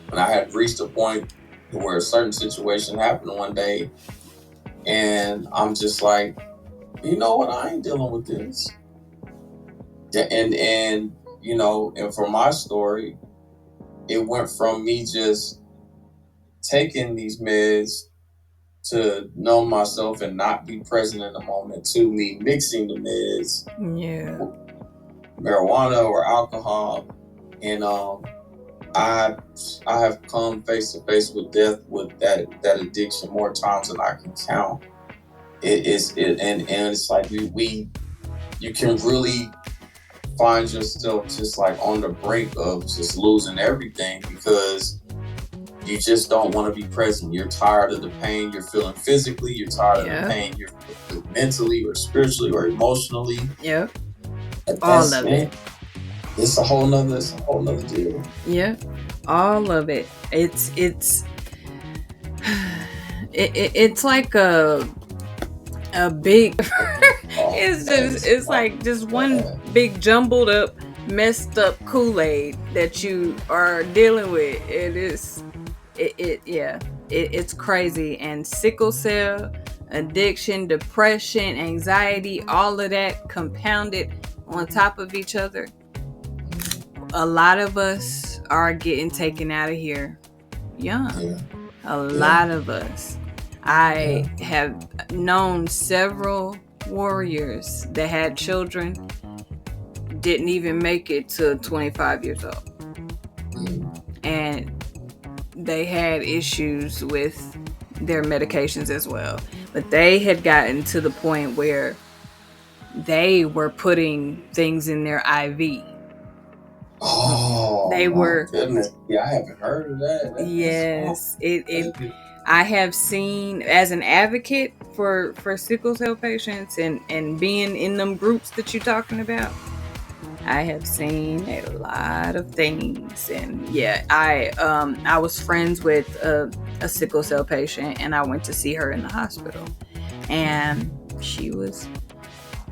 when I had reached a point where a certain situation happened one day, and I'm just like, you know what, I ain't dealing with this. And you know, and for my story, it went from me just taking these meds to numb myself and not be present in the moment, to me mixing the meds, marijuana or alcohol, and I have come face to face with death with that addiction more times than I can count. And it's like you can really find yourself just like on the brink of just losing everything because you just don't want to be present. You're tired of the pain you're feeling physically. You're tired of the pain you're feeling mentally or spiritually or emotionally. Yeah. All of it. It's a whole nother deal. Yeah. All of it. It's like a big it's like just one big jumbled up, messed up Kool-Aid that you are dealing with. It's crazy. And sickle cell, addiction, depression, anxiety, all of that compounded on top of each other. A lot of us are getting taken out of here young. A lot of us. I have known several warriors that had children, didn't even make it to 25 years old. And they had issues with their medications as well. But they had gotten to the point where they were putting things in their IV. Oh, they were. Goodness. Yeah, I haven't heard of that. Yes, I have seen, as an advocate for sickle cell patients and being in them groups that you're talking about, I have seen a lot of things. And I was friends with a sickle cell patient, and I went to see her in the hospital, and she was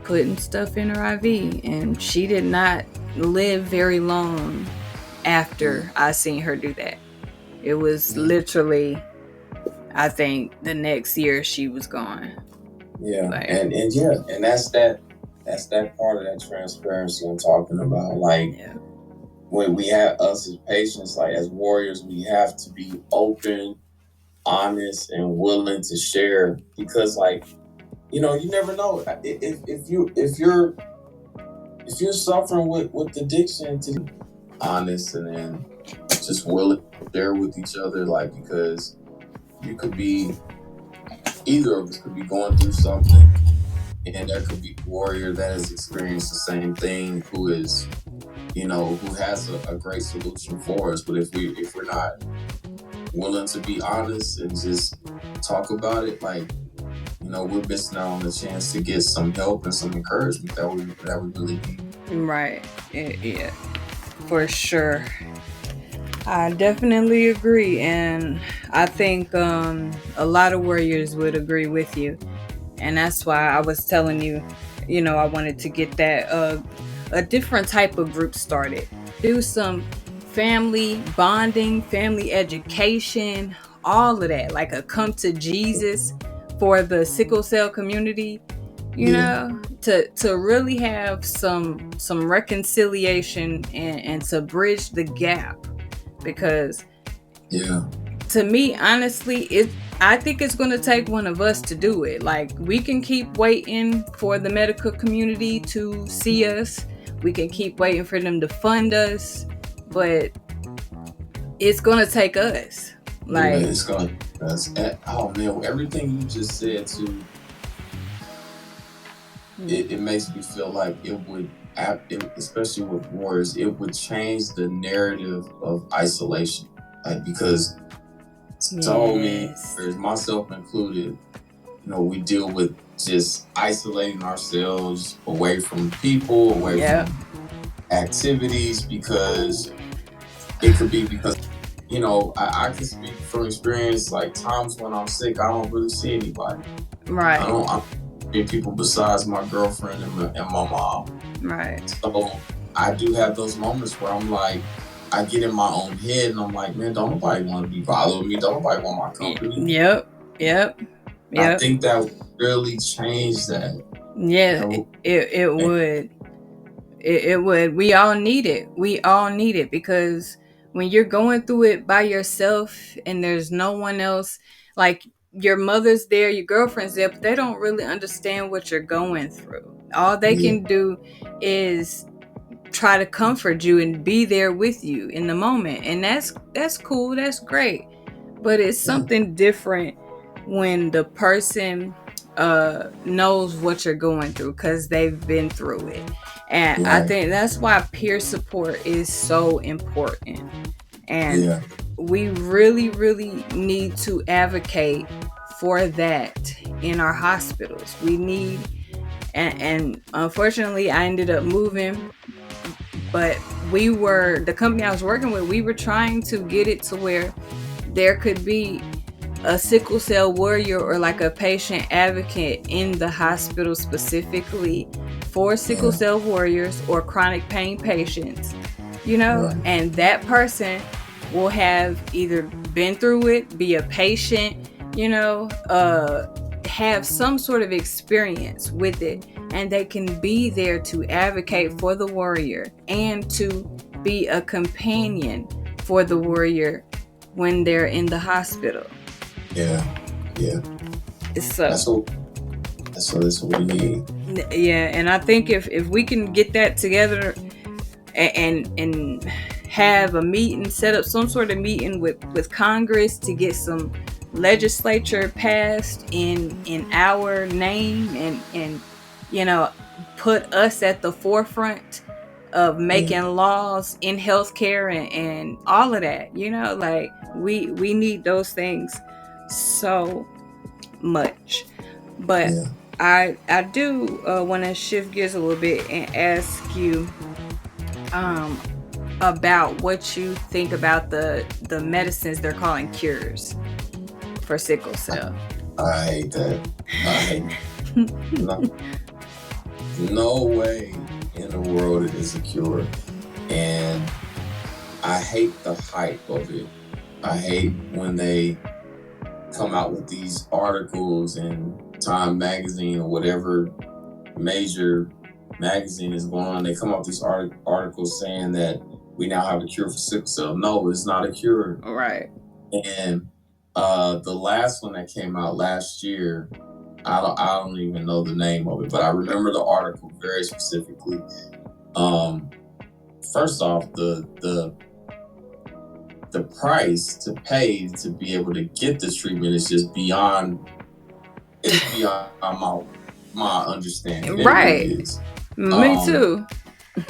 putting stuff in her IV, and she did not live very long after I seen her do that. It was literally, I think, the next year she was gone. Yeah, and that's that part of that transparency I'm talking about. Like, when we have us as patients, like as warriors, we have to be open, honest, and willing to share, because, like, you know, you never know if you're suffering with addiction, to be honest and then just willing to share with each other, like, because you could be, either of us could be going through something, and there could be a warrior that has experienced the same thing, who is, you know, who has a great solution for us. But if we're not willing to be honest and just talk about it, like, you know, we're missing out on the chance to get some help and some encouragement that we really need. Right. Yeah. For sure. I definitely agree, and I think a lot of warriors would agree with you. And that's why I was telling you, I wanted to get that a different type of group started. Do some family bonding, family education, all of that, like a come to Jesus for the sickle cell community, to really have some reconciliation and to bridge the gap. Because to me, honestly, I think it's going to take one of us to do it. Like, we can keep waiting for the medical community to see us. We can keep waiting for them to fund us, but it's going to take us. Like, it's going to, oh man, everything you just said too, it makes me feel like it would, especially with wars, it would change the narrative of isolation. Like, because so many, myself included, we deal with just isolating ourselves away from people, away from activities, because it could be because, I can speak from experience, like times when I'm sick, I don't really see anybody. Right. I don't see people besides my girlfriend and my mom. Right. So I do have those moments where I'm like, I get in my own head and I'm like, man, don't nobody want to be bothered with me. Don't nobody want my company. Yep. I think that would really change that. Yeah, it would. It would. We all need it because when you're going through it by yourself and there's no one else, like your mother's there, your girlfriend's there, but they don't really understand what you're going through. All they can do is try to comfort you and be there with you in the moment, and that's cool, that's great. But it's something different when the person knows what you're going through because they've been through it. And I think that's why peer support is so important. And we really, really need to advocate for that in our hospitals. We need, and unfortunately I ended up moving, but the company I was working with, we were trying to get it to where there could be a sickle cell warrior or like a patient advocate in the hospital specifically for sickle cell warriors or chronic pain patients, and that person will have either been through it, be a patient, have some sort of experience with it, and they can be there to advocate for the warrior and to be a companion for the warrior when they're in the hospital. That's what we need. Yeah, and I think if we can get that together and have a meeting, set up some sort of meeting with Congress to get some legislature passed in our name and put us at the forefront of making laws in healthcare and all of that, like we need those things so much. But I do want to shift gears a little bit and ask you about what you think about the medicines they're calling cures for sickle cell. I hate that. No way in the world it is a cure. And I hate the hype of it. I hate when they come out with these articles in Time magazine or whatever major magazine is going on. They come out with these articles saying that we now have a cure for sickle cell. No, it's not a cure. Right. And the last one that came out last year, I don't even know the name of it, but I remember the article very specifically. First off, the price to pay to be able to get this treatment is just beyond my understanding. Right. It really is. Me too.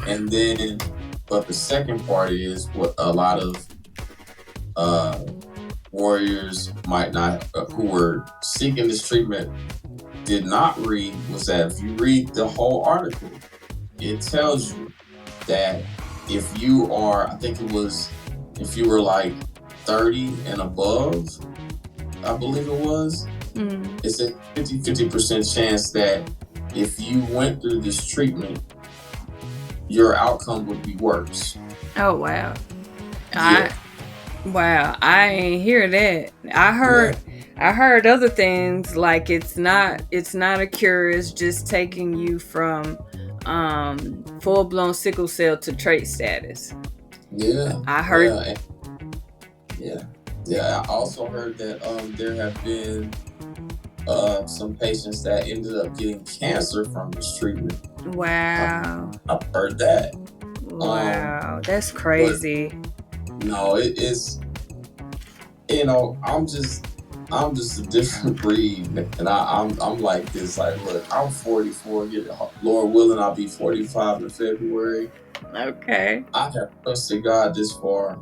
And then, but the second part is what a lot of warriors might not, who were seeking this treatment, did not read, was that if you read the whole article, it tells you that if you are, I think it was, if you were like 30 and above, I believe it was, it's a 50% chance that if you went through this treatment, your outcome would be worse. Oh, wow. Yeah. I ain't hear that. I heard other things, like it's not a cure, it's just taking you from full-blown sickle cell to trait status. Yeah. I heard. Yeah. I also heard that there have been some patients that ended up getting cancer from this treatment. Wow. I've heard that. Wow, that's crazy. No, it's, you know, I'm just a different breed, and I'm like this. Like, look, I'm 44. Lord willing, I'll be 45 in February. Okay. I have trusted God this far.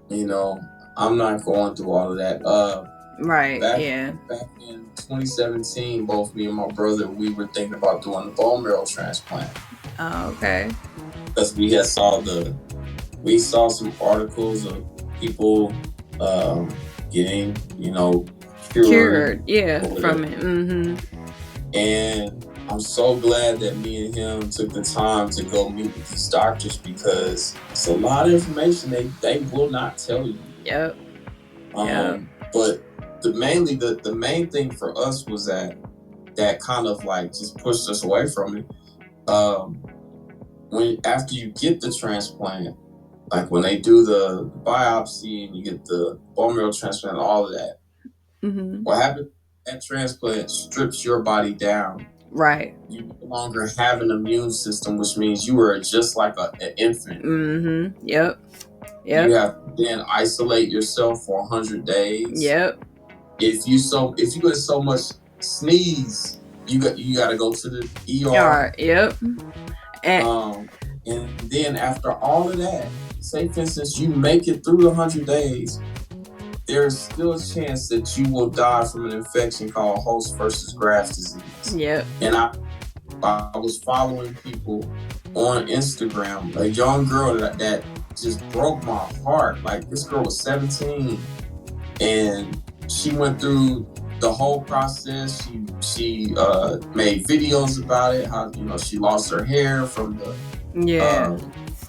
You know, I'm not going through all of that. Right. Back in 2017, both me and my brother, we were thinking about doing the bone marrow transplant. Oh, okay. Because we saw some articles of people getting, you know, cured from it. Mm-hmm. And I'm so glad that me and him took the time to go meet with these doctors, because it's a lot of information they will not tell you. Yep. But the main thing for us was that kind of like just pushed us away from it. When after you get the transplant, like when they do the biopsy and you get the bone marrow transplant and all of that, what happens? That transplant strips your body down. Right. You no longer have an immune system, which means you are just like an infant. Mm-hmm. Yep. You have to then isolate yourself for 100 days. Yep. If you get so much sneeze, you got to go to the ER. Yep. And then after all of that, say for instance you make it through the 100 days, there's still a chance that you will die from an infection called host versus graft disease. Yep. And I was following people on Instagram, a young girl that just broke my heart. Like, this girl was 17 and she went through the whole process. She made videos about it, how, you know, she lost her hair from the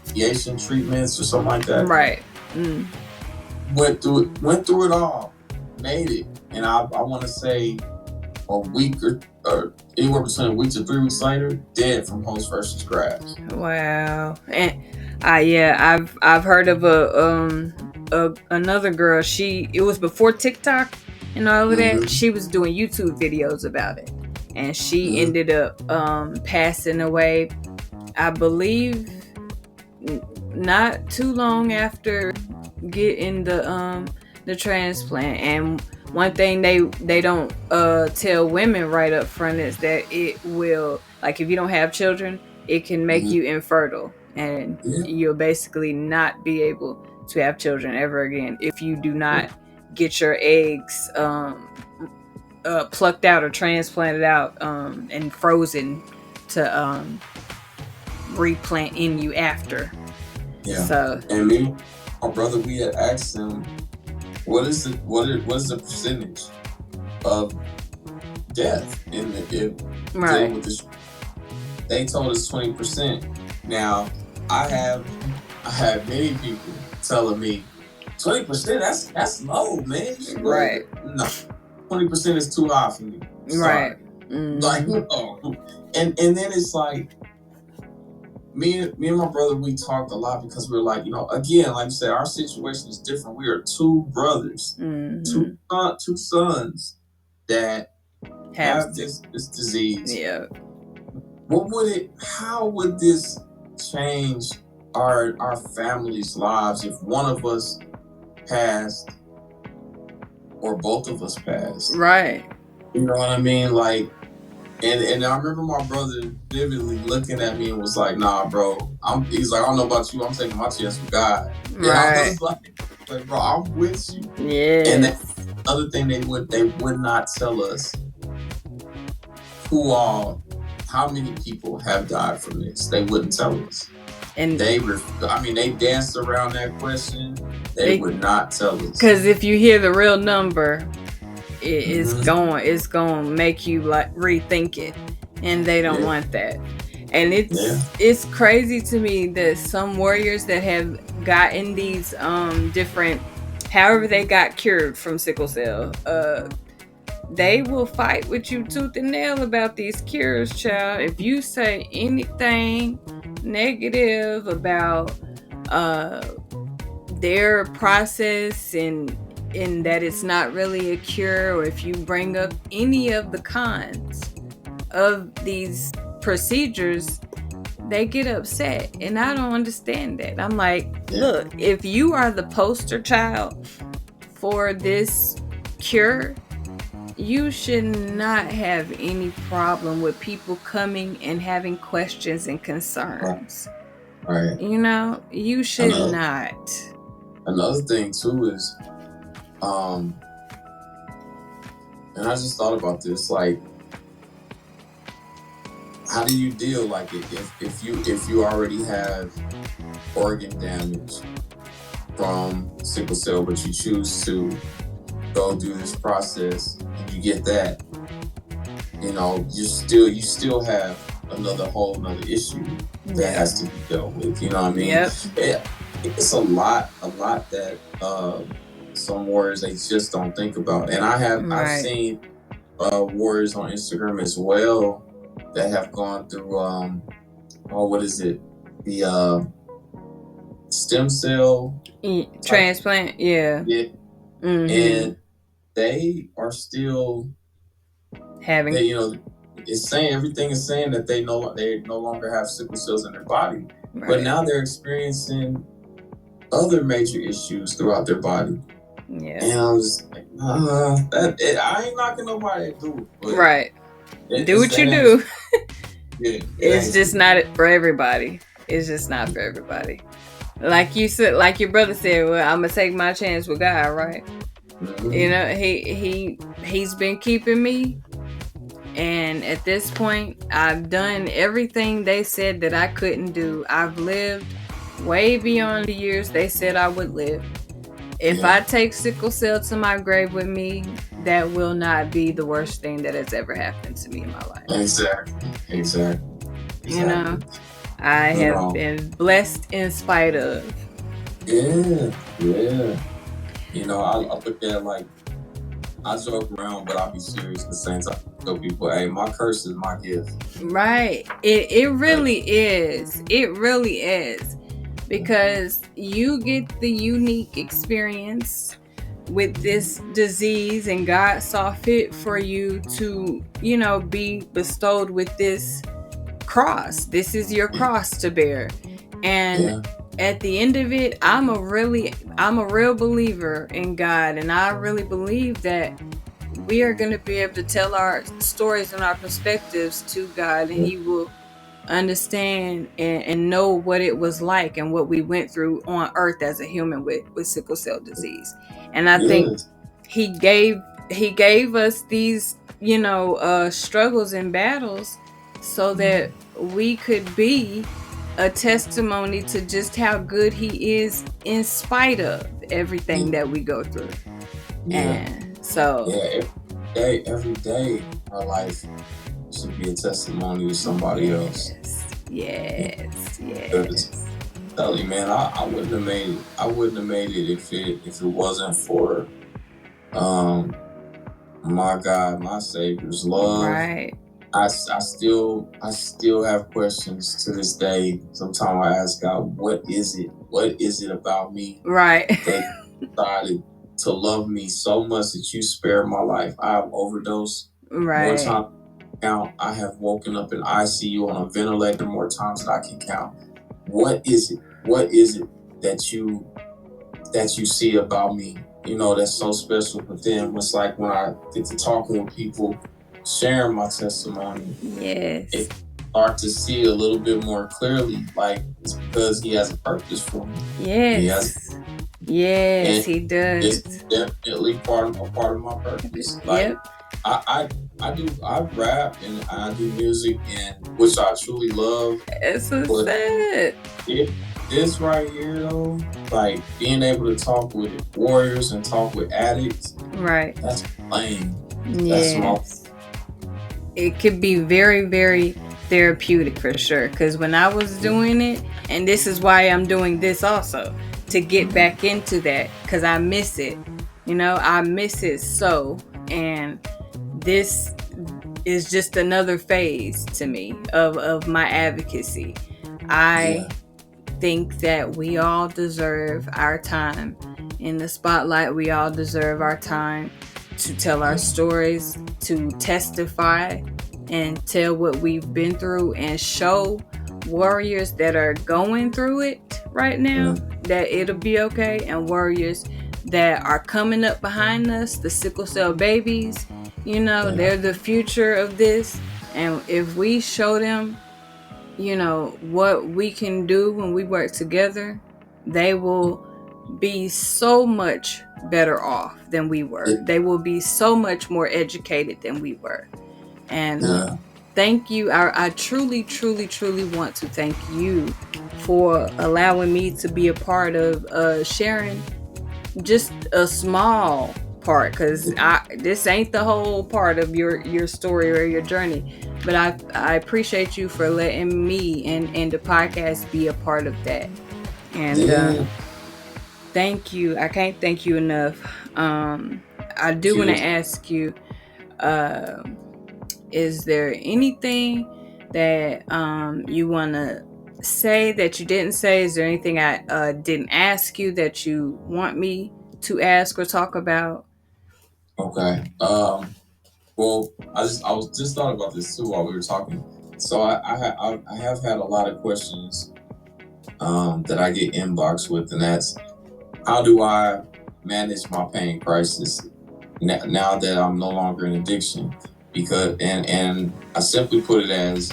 radiation treatments or something like that. Right. Went through it all, made it, and I want to say a week or anywhere between a week to 3 weeks later, dead from host versus graft. Wow. And I've heard of another girl. It was before TikTok and all of that. She was doing YouTube videos about it, and she ended up passing away, I believe, not too long after getting the transplant. And one thing they don't tell women right up front is that it will, like, if you don't have children, it can make you infertile, and you'll basically not be able to have children ever again if you do not get your eggs plucked out or transplanted out and frozen to replant in you after. So, and me, my brother, we had asked him, what is the percentage of death in dealing with this? They told us 20%. Now, I have many people telling me 20%. That's low, man. Right. No, 20% is too high for me. Sorry. Right. Like, and then it's like, me and my brother, we talked a lot because we were like, you know, again, like you said, our situation is different. We are two brothers, two sons that have this disease. Yeah. How would this change our families' lives if one of us passed or both of us passed? Right. You know what I mean? Like, and I remember my brother vividly looking at me and was like, "Nah, bro." He's like, "I don't know about you. I'm taking my chance with God." And I was like, "Bro, I'm with you." Yeah. And that's the other thing they would not tell us how many people have died from this. They wouldn't tell us. And they danced around that question. They would not tell us. Because if you hear the real number, it's going to make you like rethink it, and they don't want that. And it's crazy to me that some warriors that have gotten these different, however they got cured from sickle cell, they will fight with you tooth and nail about these cures, child. If you say anything negative about their process and that it's not really a cure, or if you bring up any of the cons of these procedures, they get upset. And I don't understand that. I'm like, look, if you are the poster child for this cure, you should not have any problem with people coming and having questions and concerns. Right. You know, you should not. Another thing too is, and I just thought about this, like, how do you deal, like, if you already have organ damage from sickle cell, but you choose to go do this process and you get that, you know, you still have another issue that has to be dealt with. You know what I mean? Yep. It's a lot that some warriors, they just don't think about. And I've seen warriors on Instagram as well that have gone through what is it? The stem cell transplant. Yeah. And they are still having, you know, everything is saying that they no longer have sickle cells in their body. Right. But now they're experiencing other major issues throughout their body. Yeah. And I was like, I ain't knocking nobody to do it. Right. Do what you do. It's just not for everybody. It's just not for everybody. Like you said, like your brother said, well, I'm gonna take my chance with God, right? Mm-hmm. You know, he's been keeping me, and at this point, I've done everything they said that I couldn't do. I've lived way beyond the years they said I would live. If I take sickle cell to my grave with me, that will not be the worst thing that has ever happened to me in my life. Exactly. You know, I have been blessed in spite of. Yeah. You know, I look at it like, I joke around, but I'll be serious at the same time. I tell people, hey, my curse is my gift. Right. It really is. It really is. Because you get the unique experience with this disease, and God saw fit for you to, you know, be bestowed with this cross. This is your cross to bear. And at the end of it, I'm a real believer in God, and I really believe that we are going to be able to tell our stories and our perspectives to God, and He will understand and know what it was like and what we went through on earth as a human with sickle cell disease. And I think he gave us these, you know, struggles and battles so that we could be a testimony to just how good He is in spite of everything that we go through. And so every day our life should be a testimony to somebody else. Yes. Tell you, man, I wouldn't have made it. I wouldn't have made it if it wasn't for my God, my Savior's love. Right. I still have questions to this day. Sometimes I ask God, what is it? What is it about me? Right. That decided to love me so much that you spared my life. I have overdosed more times count. I have woken up in ICU on a ventilator more times than I can count. What is it? What is it that you see about me? You know, that's so special. But then it's like when I get to talking with people, sharing my testimony, it start to see a little bit more clearly. Like, it's because He has a purpose for me. Yes, He does. It's definitely part of my purpose. Like, I rap and I do music, and which I truly love. It's so But sad. this right here though, like being able to talk with warriors and talk with addicts, Right. that's lame. Yes. It could be very, very therapeutic for sure. Because when I was doing it, and this is why I'm doing this also, to get back into that, because I miss it. You know, I miss it so. And this is just another phase to me of my advocacy. I think that we all deserve our time in the spotlight. We all deserve our time to tell our stories, to testify and tell what we've been through, and show warriors that are going through it right now that it'll be okay, and warriors that are coming up behind us, the sickle cell babies, you know, they're the future of this. And if we show them, you know, what we can do when we work together, they will be so much better off than we were. They will be so much more educated than we were. And thank you. I truly, truly, truly want to thank you for allowing me to be a part of sharing just a small part, because this ain't the whole part of your story or your journey, but I appreciate you for letting me and the podcast be a part of that. And thank you. I can't thank you enough. I do want to ask you, is there anything that you want to say that you didn't say? Is there anything I didn't ask you that you want me to ask or talk about? Okay. Well, I was just thought about this too while we were talking. So I have had a lot of questions that I get inboxed with, and that's, how do I manage my pain crisis now that I'm no longer in addiction? Because and I simply put it as,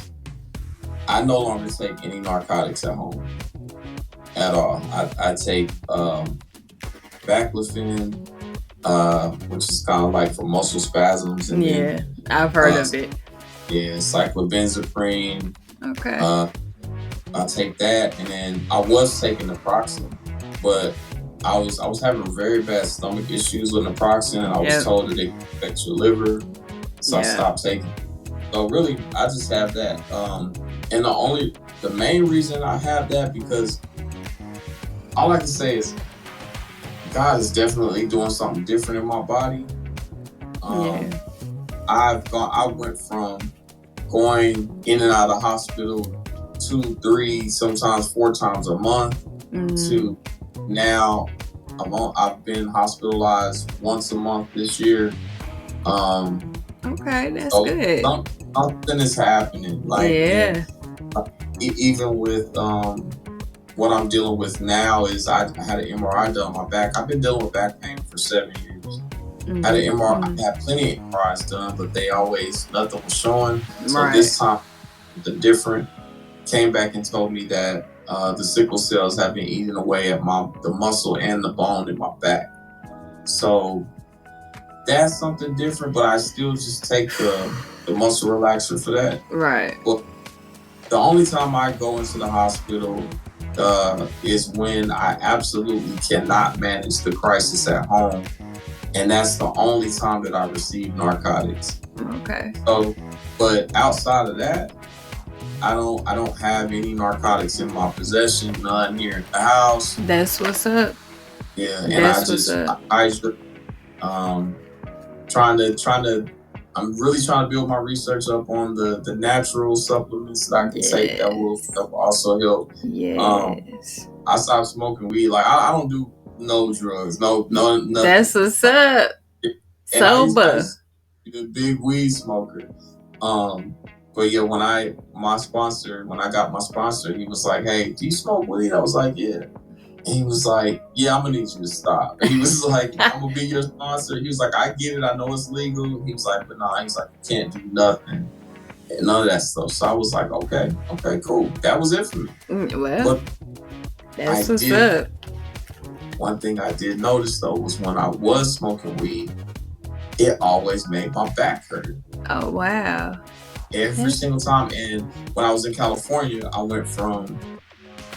I no longer take any narcotics at home at all. I take baclofen, which is kind of like for muscle spasms. And then, I've heard of it. Yeah, cyclobenzaprine. Okay. I take that, and then I was taking naproxen, but I was having very bad stomach issues with naproxen, and I was told that it could affect your liver, so I stopped taking it. So really, I just have that. And the main reason I have that, because all I can say is God is definitely doing something different in my body. I went from going in and out of the hospital 2, 3, sometimes 4 times a month to now I've been hospitalized once a month this year. Okay, that's good. Something is happening. Like, even with what I'm dealing with now is I had an MRI done on my back. I've been dealing with back pain for 7 years. I had an MRI. I had plenty of MRIs done, but nothing was showing. So this time, the different came back and told me that the sickle cells have been eating away at the muscle and the bone in my back. So that's something different, but I still just take the muscle relaxer for that. Right. Well, the only time I go into the hospital is when I absolutely cannot manage the crisis at home. And that's the only time that I receive narcotics. Okay. So, but outside of that, I don't have any narcotics in my possession, none here in the house. That's what's up. Yeah, and I'm really trying to build my research up on the natural supplements that I can take that will also help. Yes. I stopped smoking weed. Like, I don't do no drugs, no nothing. That's what's up. Sober. The big weed smoker. But yeah, when I got my sponsor, he was like, "Hey, do you smoke weed?" I was like, "Yeah." And he was like, "Yeah, I'm gonna need you to stop." And he was like, "I'm gonna be your sponsor." He was like, "I get it, I know it's legal." He was like, "But nah," he's like, "You can't do nothing and none of that stuff." So I was like, okay, cool. That was it for me. Well, that's what's up. One thing I did notice though was when I was smoking weed, it always made my back hurt. Oh, wow. Every single time. And when I was in California, I went from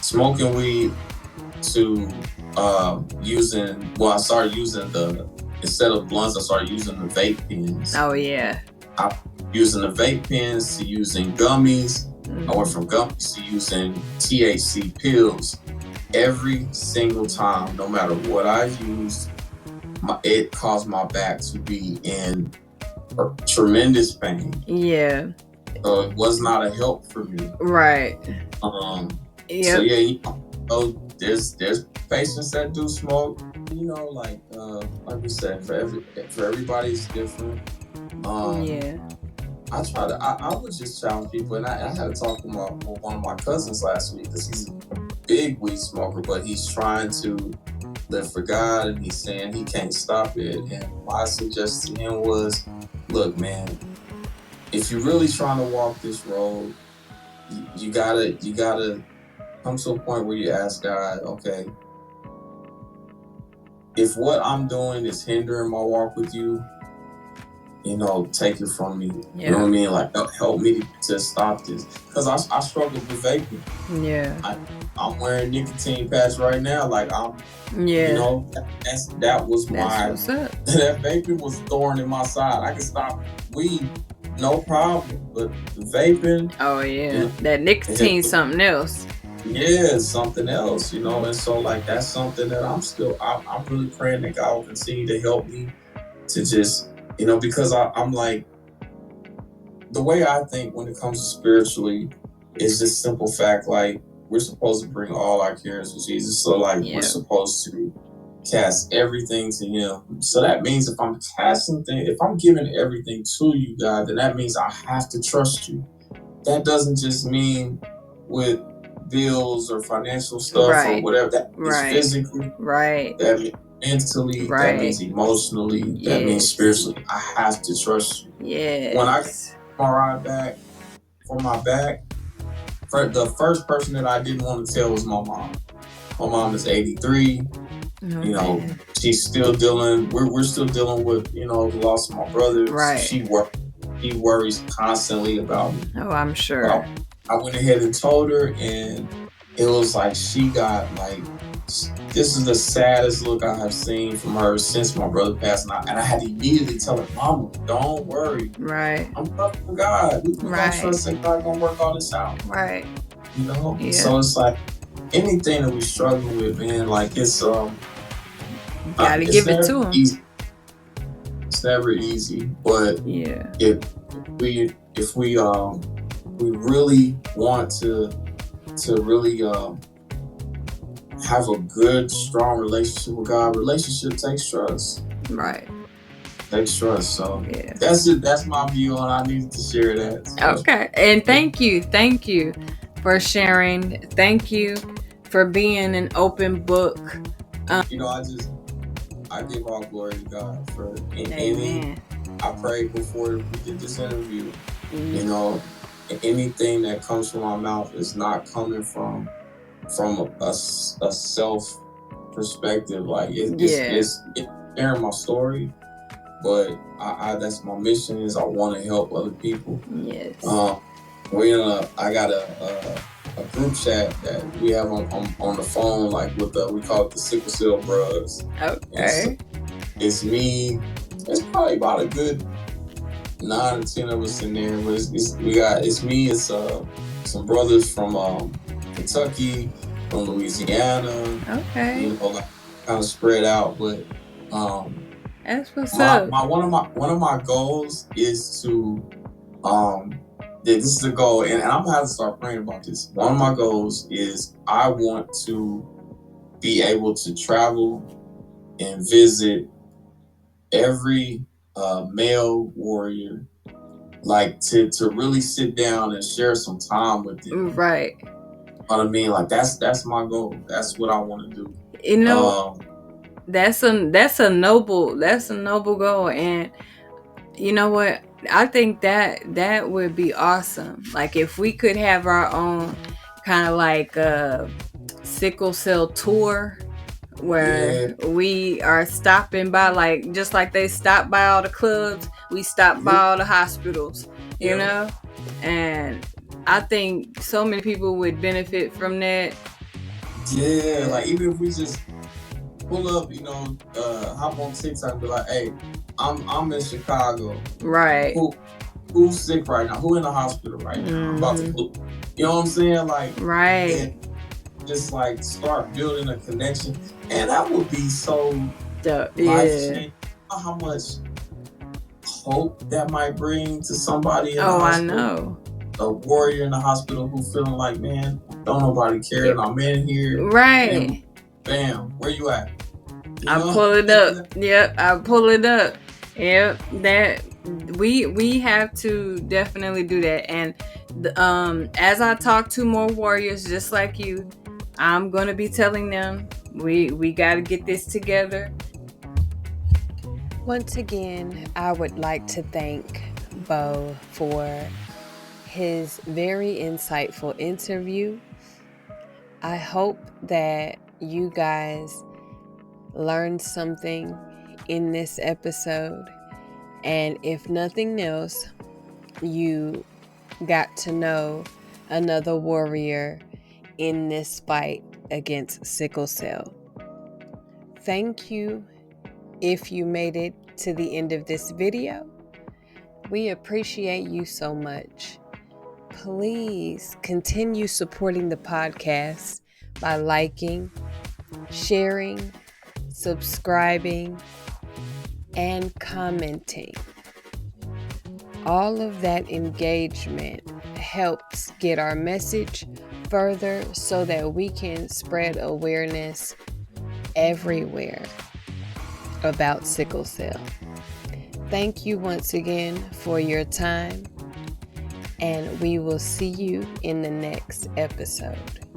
smoking weed to I started using instead of blunts, I started using the vape pens. Oh, yeah. I using the vape pens to using gummies. I went from gummies to using THC pills. Every single time, no matter what I used, it caused my back to be in tremendous pain. Yeah. So it was not a help for me. Right. Yep. So yeah, there's patients that do smoke. Like we said, for everybody it's different. Yeah. I would just challenge people, and I had to talk with one of my cousins last week because he's a big weed smoker, but he's trying to live for God, and he's saying he can't stop it. And my suggestion to him was, look, man, if you're really trying to walk this road, you gotta come to a point where you ask God, okay, if what I'm doing is hindering my walk with you, take it from me. Yeah. You know what I mean? Like, help me to stop this. Because I struggle with vaping. Yeah. I'm wearing nicotine patch right now. Like, that was that vaping was thorn in my side. I can stop weed, no problem. But the vaping. Oh, yeah. That nicotine's something else. Yeah, it's something else, and so like that's something that I'm really praying that God will continue to help me to just, because I'm like, the way I think when it comes to spiritually is this simple fact, like we're supposed to bring all our cares to Jesus. So like we're supposed to cast everything to him. So that means if I'm giving everything to you, God, then that means I have to trust you. That doesn't just mean with bills or financial stuff or whatever. That is physically. Right. That means mentally. That means emotionally. That means spiritually. I have to trust you. Yeah. When I get my ride back for my back, the first person that I didn't want to tell was my mom. My mom is 83. Okay. She's still dealing. We're still dealing with the loss of my brother. Right. She worries constantly about me. Oh, I'm sure. I went ahead and told her, and it was like she got like, this is the saddest look I have seen from her since my brother passed. And I had to immediately tell her, Mama, don't worry. Right. I'm trusting God. We're going to trust that God going to work all this out. Right. Yeah. So it's like anything that we struggle with, man, like it's gotta give it to him. Easy. It's never easy, but if we really want to really have a good, strong relationship with God, relationship takes trust. Right. Takes trust. So that's it. That's my view on. I needed to share that. So. Okay. And thank you for sharing. Thank you for being an open book. I give all glory to God for any. I prayed before we did this interview. Anything that comes from my mouth is not coming from a self perspective. Like it's sharing my story, but I that's my mission. Is I want to help other people. Yes. I got a group chat that we have on the phone, like with we call it the Sickle Cell Bros. Okay. So it's me. It's probably about a good 9 or 10 of us in there, but it's me. It's some brothers from Kentucky, from Louisiana. Okay. Like kind of spread out, but that's what's up. One of my goals is to this is the goal, and I'm gonna have to start praying about this. One of my goals is I want to be able to travel and visit every male warrior, like to really sit down and share some time with them. Right. You know what I mean? Like that's my goal. That's what I want to do. That's a noble goal, and you know what? I think that would be awesome. Like if we could have our own kind of like sickle cell tour where we are stopping by, like, just like they stop by all the clubs, we stop by all the hospitals, you know? And I think so many people would benefit from that. Yeah, like even if we just pull up, you know, hop on TikTok and be like, hey, I'm in Chicago. Right. Who's sick right now? Who in the hospital right now? I'm about to pull. You know what I'm saying? Like, right. And just like start building a connection. And that would be so life-changing. How much hope that might bring to somebody in the hospital. I know. A warrior in the hospital who feeling like, man, don't nobody care and I'm in here. Right. And bam, where you at? I pull it up. Yep, I pull it up. Yep, that we have to definitely do that. And as I talk to more warriors just like you, I'm gonna be telling them we gotta get this together. Once again, I would like to thank Bo for his very insightful interview. I hope that you guys learned something in this episode, and if nothing else, you got to know another warrior in this fight against sickle cell. Thank you if you made it to the end of this video. We appreciate you so much. Please continue supporting the podcast by liking, sharing, subscribing, and commenting. All of that engagement helps get our message further so that we can spread awareness everywhere about sickle cell. Thank you once again for your time, and we will see you in the next episode.